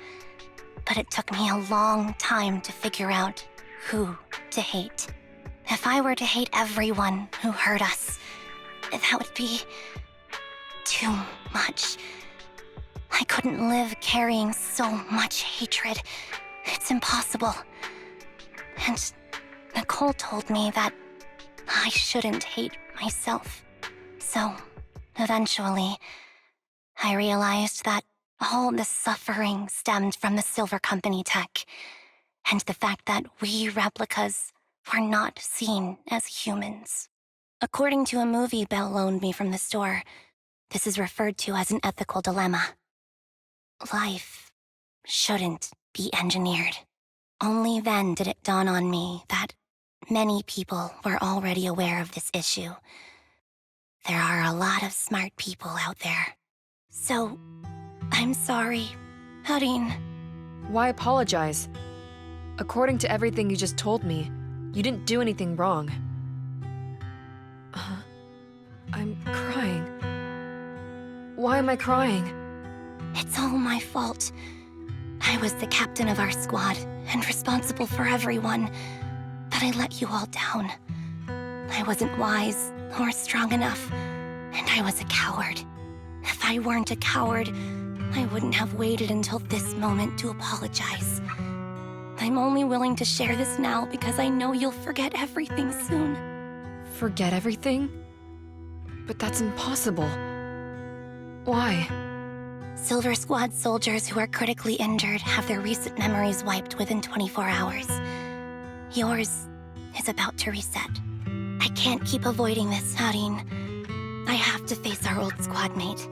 but it took me a long time to figure out who to hate. If I were to hate everyone who hurt us, that would be too much. I couldn't live carrying so much hatred. It's impossible. And Nicole told me that I shouldn't hate myself. So, eventually, I realized that all the suffering stemmed from the Silver Company tech, and the fact that we replicas were not seen as humans. According to a movie Belle loaned me from the store, this is referred to as an ethical dilemma. Life shouldn't be engineered. Only then did it dawn on me that many people were already aware of this issue. There are a lot of smart people out there. So, I'm sorry, Harin. Why apologize? According to everything you just told me, you didn't do anything wrong. I'm crying. Why am I crying? It's all my fault. I was the captain of our squad and responsible for everyone, but I let you all down. I wasn't wise or strong enough, and I was a coward. If I weren't a coward, I wouldn't have waited until this moment to apologize. I'm only willing to share this now because I know you'll forget everything soon. Forget everything? But that's impossible. Why? Silver Squad soldiers who are critically injured have their recent memories wiped within 24 hours. Yours is about to reset. I can't keep avoiding this, Harin. I have to face our old squad mate.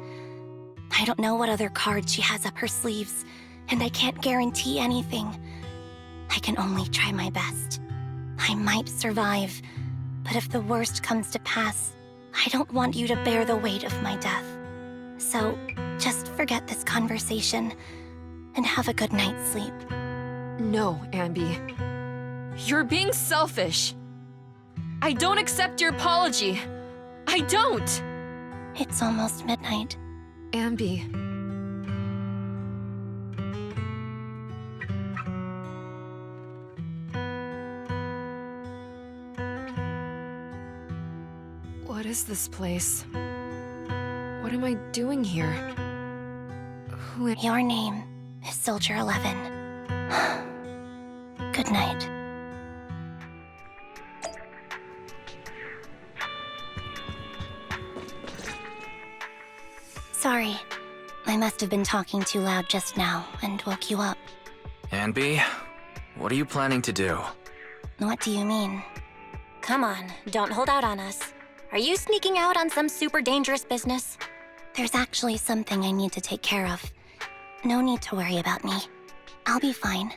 I don't know what other cards she has up her sleeves, and I can't guarantee anything. I can only try my best. I might survive, but if the worst comes to pass, I don't want you to bear the weight of my death. So, just forget this conversation, and have a good night's sleep. No, Anby. You're being selfish. I don't accept your apology. I don't! It's almost midnight. Anby. What is this place? What am I doing here? Who am Your name is Soldier 11. Good night. Sorry. I must have been talking too loud just now and woke you up. Anby, what are you planning to do? What do you mean? Come on, don't hold out on us. Are you sneaking out on some super dangerous business? There's actually something I need to take care of. No need to worry about me. I'll be fine.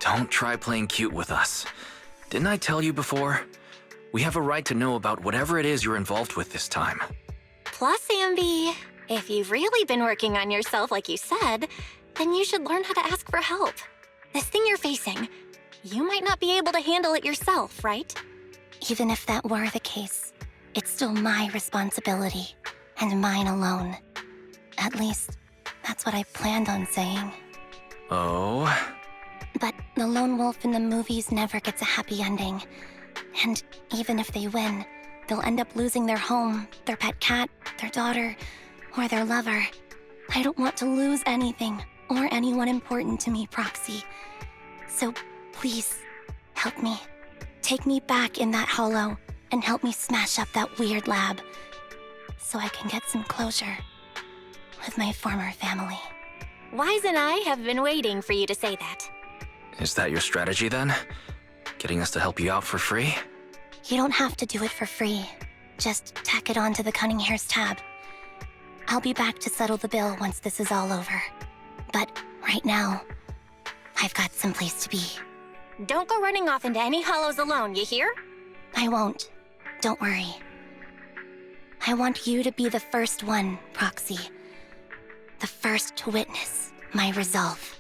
Don't try playing cute with us. Didn't I tell you before? We have a right to know about whatever it is you're involved with this time. Plus, Anby, if you've really been working on yourself like you said, then you should learn how to ask for help. This thing you're facing, you might not be able to handle it yourself, right? Even if that were the case, it's still my responsibility, and mine alone. At least, that's what I planned on saying. Oh? But the lone wolf in the movies never gets a happy ending. And even if they win, they'll end up losing their home, their pet cat, their daughter, or their lover. I don't want to lose anything, or anyone important to me, Proxy. So please, help me. Take me back in that hollow, and help me smash up that weird lab, so I can get some closure with my former family. Wise and I have been waiting for you to say that. Is that your strategy then? Getting us to help you out for free? You don't have to do it for free. Just tack it onto the Cunning Hair's tab. I'll be back to settle the bill once this is all over. But right now, I've got someplace to be. Don't go running off into any hollows alone, you hear? I won't. Don't worry. I want you to be the first one, Proxy. The first to witness my resolve.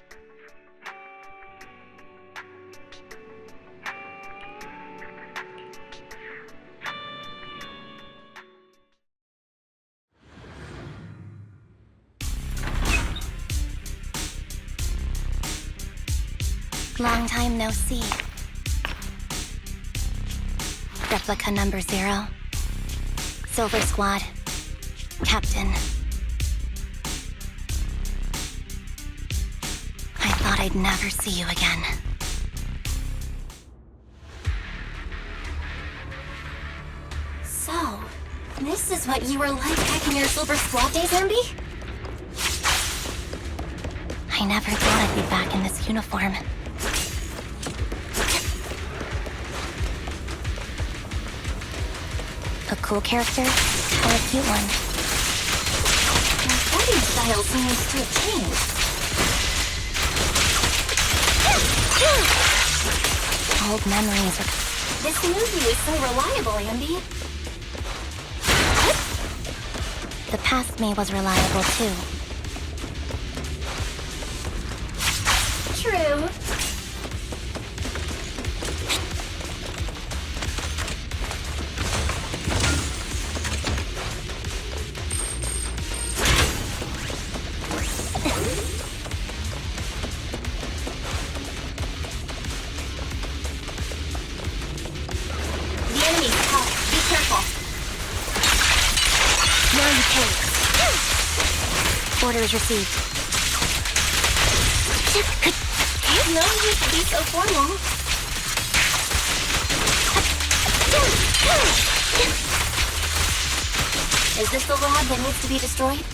Long time no see. Replica number 0. Silver Squad. Captain. I thought I'd never see you again. So, this is what you were like back in your Silver Squad days, Anby? I never thought I'd be back in this uniform. A cool character, or a cute one? Your fighting style seems to have changed. Old memories are... This movie is so reliable, Anby. The past me was reliable, too. True. Orders received. No need to be so formal. Is this the lab that needs to be destroyed?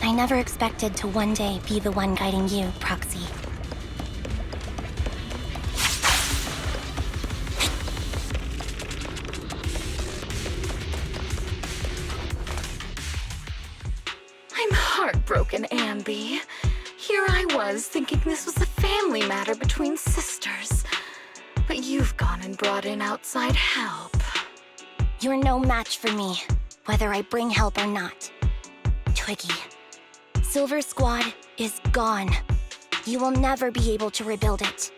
I never expected to one day be the one guiding you, Proxy. Heartbroken, Anby. Here I was thinking this was a family matter between sisters. But you've gone and brought in outside help. You're no match for me, whether I bring help or not. Twiggy, Silver Squad is gone. You will never be able to rebuild it.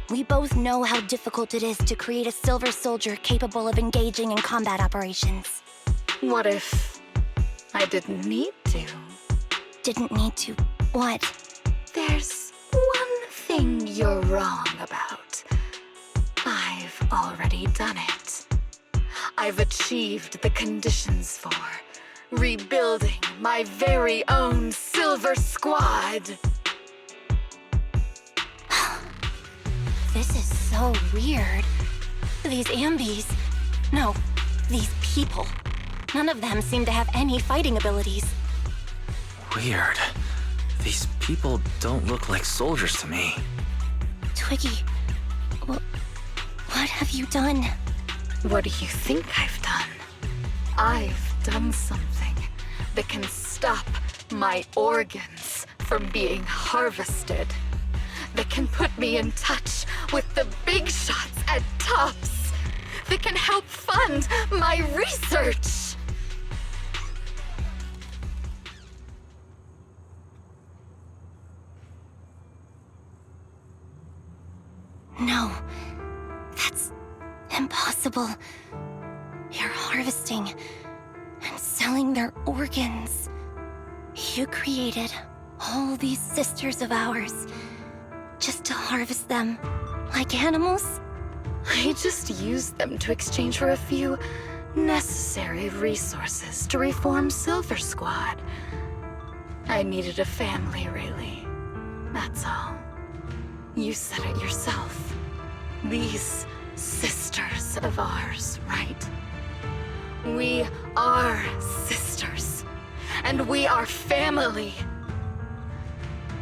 We both know how difficult it is to create a Silver Soldier capable of engaging in combat operations. What if I didn't need to? Didn't need to. What? There's one thing you're wrong about. I've already done it. I've achieved the conditions for rebuilding my very own Silver Squad. This is so weird. These Ambys... No, these people. None of them seem to have any fighting abilities. Weird. These people don't look like soldiers to me. Twiggy, what have you done? What do you think I've done? I've done something that can stop my organs from being harvested. That can put me in touch with the big shots at Tops. That can help fund my research. impossible. You're harvesting and selling their organs. You created all these sisters of ours just to harvest them like animals? I just used them to exchange for a few necessary resources to reform Silver Squad. I needed a family, really. That's all. You said it yourself. These sisters of ours, right? We are sisters, and we are family.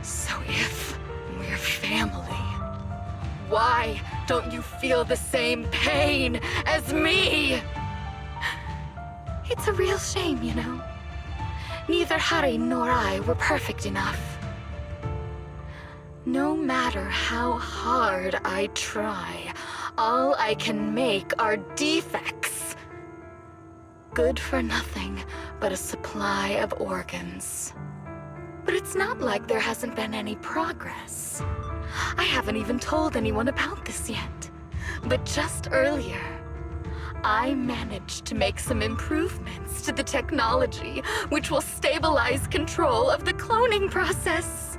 So if we're family, why don't you feel the same pain as me? It's a real shame, you know. Neither Harry nor I were perfect enough. No matter how hard I try, all I can make are defects. Good for nothing but a supply of organs. But it's not like there hasn't been any progress. I haven't even told anyone about this yet. But just earlier, I managed to make some improvements to the technology which will stabilize control of the cloning process.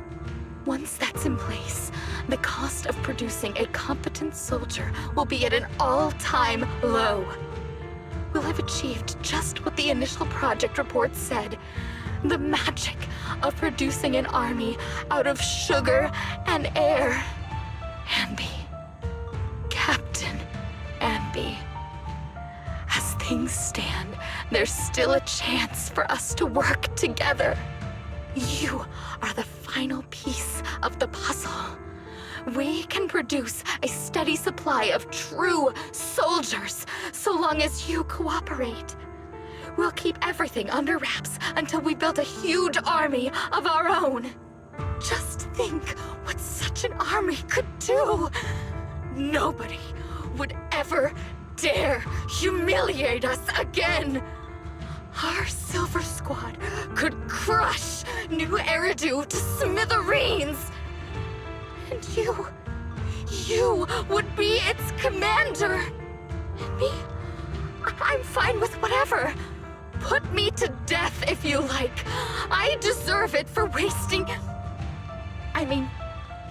Once that's in place, the cost of producing a competent soldier will be at an all-time low. We'll have achieved just what the initial project report said. The magic of producing an army out of sugar and air. Anby. Captain Anby. As things stand, there's still a chance for us to work together. You are the final piece of the puzzle. We can produce a steady supply of true soldiers so long as you cooperate. We'll keep everything under wraps until we build a huge army of our own. Just think what such an army could do. Nobody would ever dare humiliate us again. Our Silver Squad could crush New Eridu to smithereens. And you would be its commander. And me, I'm fine with whatever. Put me to death if you like. I deserve it for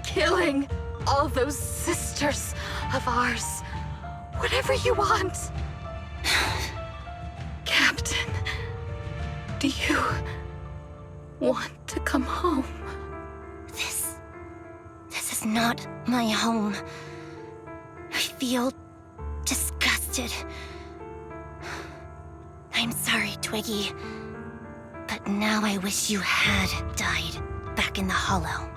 killing all those sisters of ours. Whatever you want. Captain, do you want to come home? This is not my home. I feel disgusted. I'm sorry, Twiggy. But now I wish you had died back in the Hollow.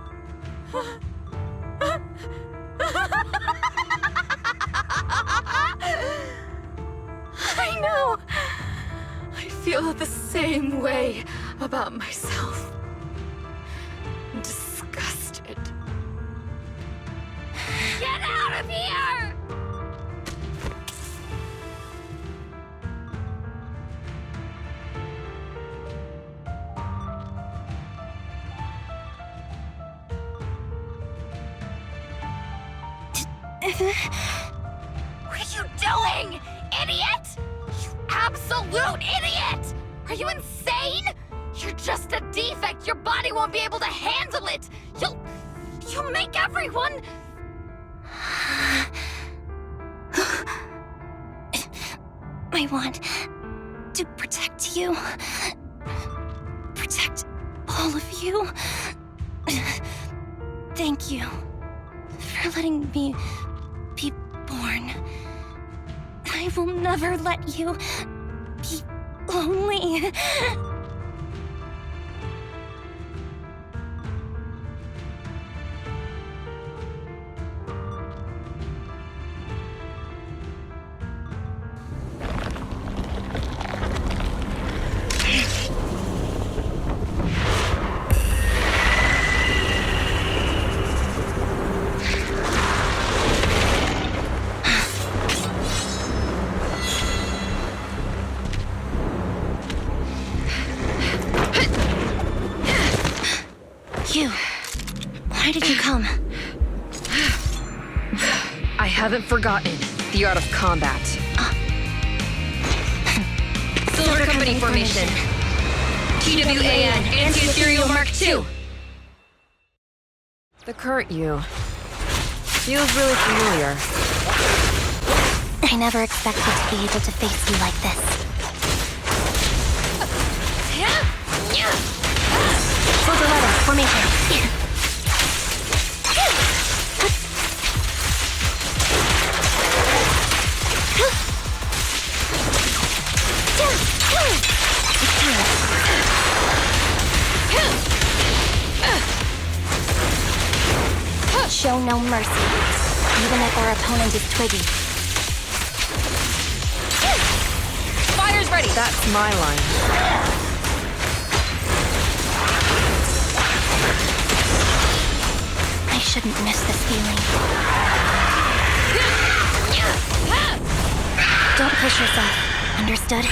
I know. I feel the same way about myself. Disgusted. Get out of here! What are you doing, idiot? You absolute idiot! Are you insane? You're just a defect. Your body won't be able to handle it. You'll make everyone... I want to protect you. Protect all of you. Thank you for letting me be born. I will never let you be lonely. Why did you come? I haven't forgotten. the art of combat. Silver Company formation. TWAN, Anti-Ethereal Mark II. The current you feels really familiar. I never expected to be able to face you like this. Silver letter, formation. Show no mercy, even if our opponent is twiggy. Fire's ready! That's my line. I shouldn't miss this feeling. Don't push yourself, understood?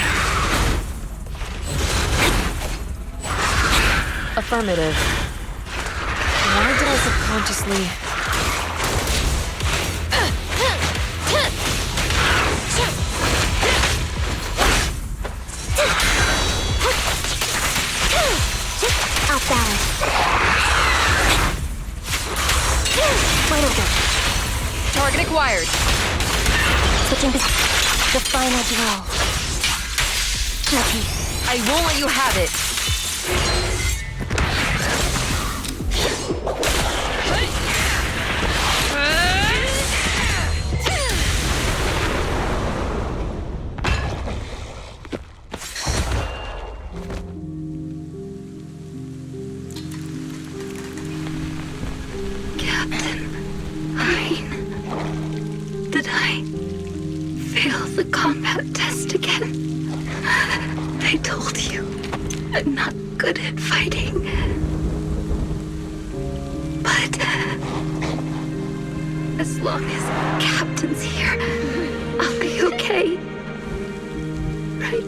Affirmative. Why did I subconsciously... Off balance. Wide open. Target acquired. Switching to the final blow. Guilty. I won't let you have it. Did I fail the combat test again? I told you I'm not good at fighting. But as long as Captain's here, I'll be okay. Right?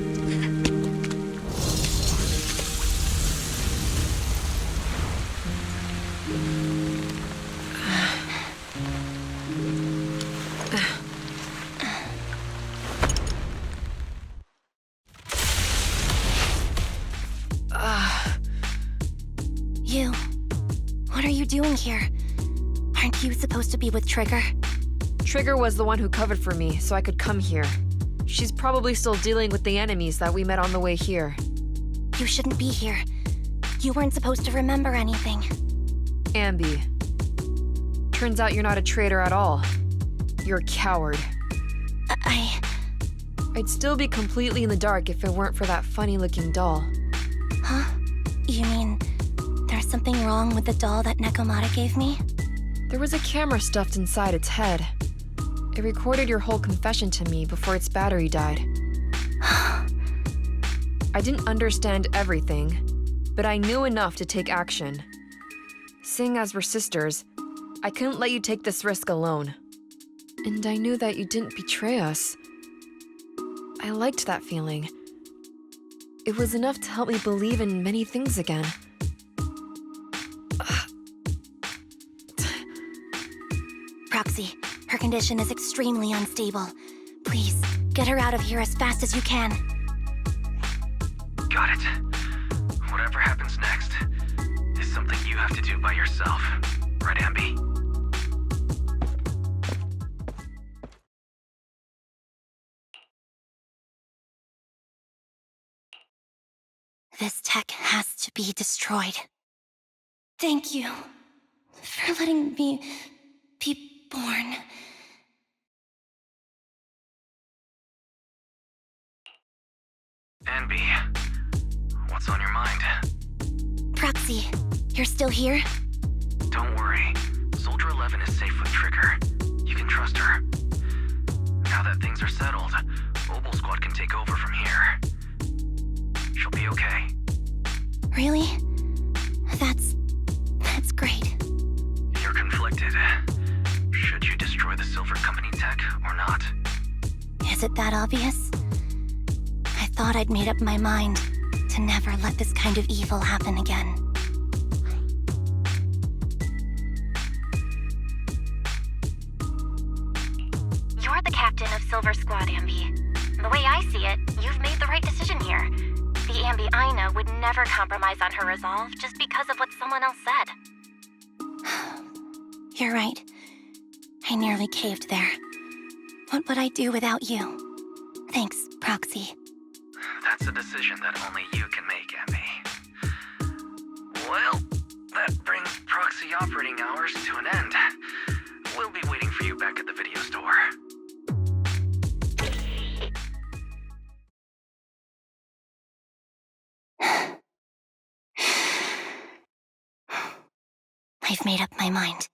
You. What are you doing here? Aren't you supposed to be with Trigger? Trigger was the one who covered for me, so I could come here. She's probably still dealing with the enemies that we met on the way here. You shouldn't be here. You weren't supposed to remember anything. Anby. Turns out you're not a traitor at all. You're a coward. I'd still be completely in the dark if it weren't for that funny-looking doll. Huh? You mean there's something wrong with the doll that Nekomata gave me? There was a camera stuffed inside its head. It recorded your whole confession to me before its battery died. I didn't understand everything, but I knew enough to take action. Seeing as we're sisters, I couldn't let you take this risk alone. And I knew that you didn't betray us. I liked that feeling. It was enough to help me believe in many things again. Proxy, her condition is extremely unstable. Please, get her out of here as fast as you can. Got it. Whatever happens next is something you have to do by yourself. Right, Anby? This tech has to be destroyed. Thank you for letting me be born. Anby, what's on your mind? Proxy, you're still here? Don't worry. Soldier 11 is safe with Trigger. You can trust her. Now that things are settled, Mobile Squad can take over from here. She'll be okay. Really? That's great. You're conflicted. Should you destroy the Silver Company tech or not? Is it that obvious? I thought I'd made up my mind to never let this kind of evil happen again. You're the captain. Silver Squad, Anby. The way I see it, you've made the right decision here. The Anby I know would never compromise on her resolve just because of what someone else said. You're right. I nearly caved there. What would I do without you? Thanks, Proxy. That's a decision that only you can make, Anby. Well, that brings proxy operating hours to an end. We'll be waiting for you back at the video store. I've made up my mind.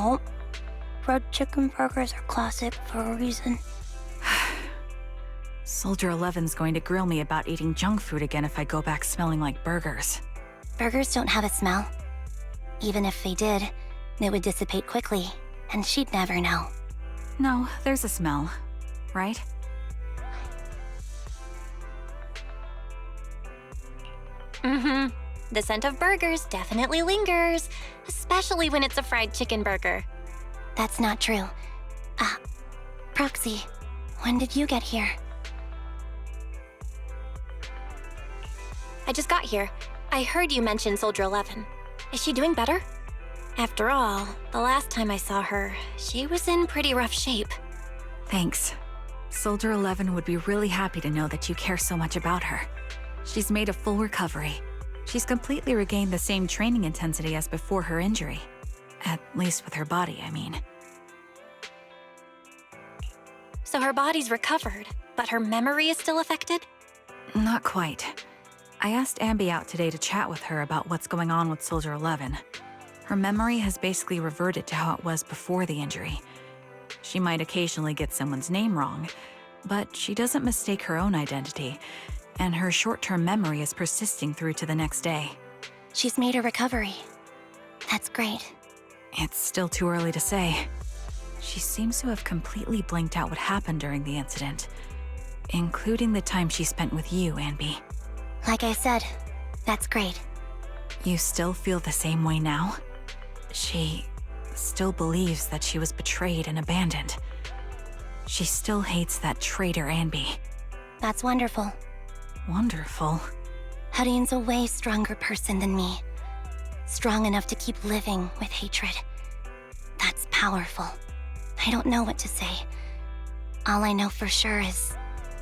Oh, fried chicken burgers are classic for a reason. Soldier 11's going to grill me about eating junk food again if I go back smelling like burgers. Burgers don't have a smell. Even if they did, it would dissipate quickly, and she'd never know. No, there's a smell, right? Mm-hmm. The scent of burgers definitely lingers, especially when it's a fried chicken burger. That's not true. Proxy, when did you get here? I just got here. I heard you mention Soldier 11. Is she doing better? After all, the last time I saw her, she was in pretty rough shape. Thanks. Soldier 11 would be really happy to know that you care so much about her. She's made a full recovery. She's completely regained the same training intensity as before her injury. At least with her body, I mean. So her body's recovered, but her memory is still affected? Not quite. I asked Anby out today to chat with her about what's going on with Soldier 11. Her memory has basically reverted to how it was before the injury. She might occasionally get someone's name wrong, but she doesn't mistake her own identity, and her short-term memory is persisting through to the next day. She's made a recovery. That's great. It's still too early to say. She seems to have completely blanked out what happened during the incident, including the time she spent with you, Anby. Like I said, that's great. You still feel the same way now? She still believes that she was betrayed and abandoned. She still hates that traitor Anby. That's wonderful. Wonderful. Hadian's a way stronger person than me. Strong enough to keep living with hatred. That's powerful. I don't know what to say. All I know for sure is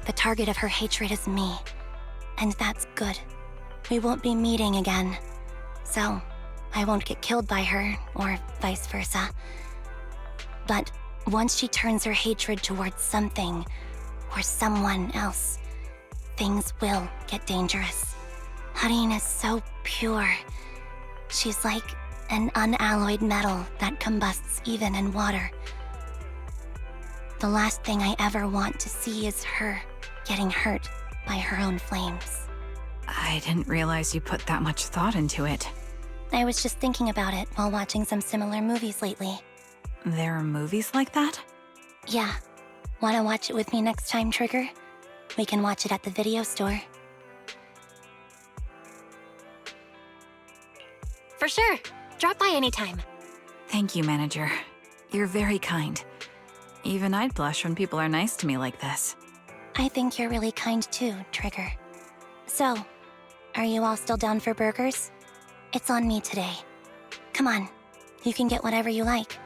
the target of her hatred is me. And that's good. We won't be meeting again. So, I won't get killed by her, or vice versa. But once she turns her hatred towards something, or someone else, things will get dangerous. Hadian is so pure. She's like an unalloyed metal that combusts even in water. The last thing I ever want to see is her getting hurt by her own flames. I didn't realize you put that much thought into it. I was just thinking about it while watching some similar movies lately. There are movies like that? Yeah. Wanna watch it with me next time, Trigger? We can watch it at the video store. For sure. Drop by anytime. Thank you, Manager. You're very kind. Even I'd blush when people are nice to me like this. I think you're really kind too, Trigger. So, are you all still down for burgers? It's on me today. Come on, you can get whatever you like.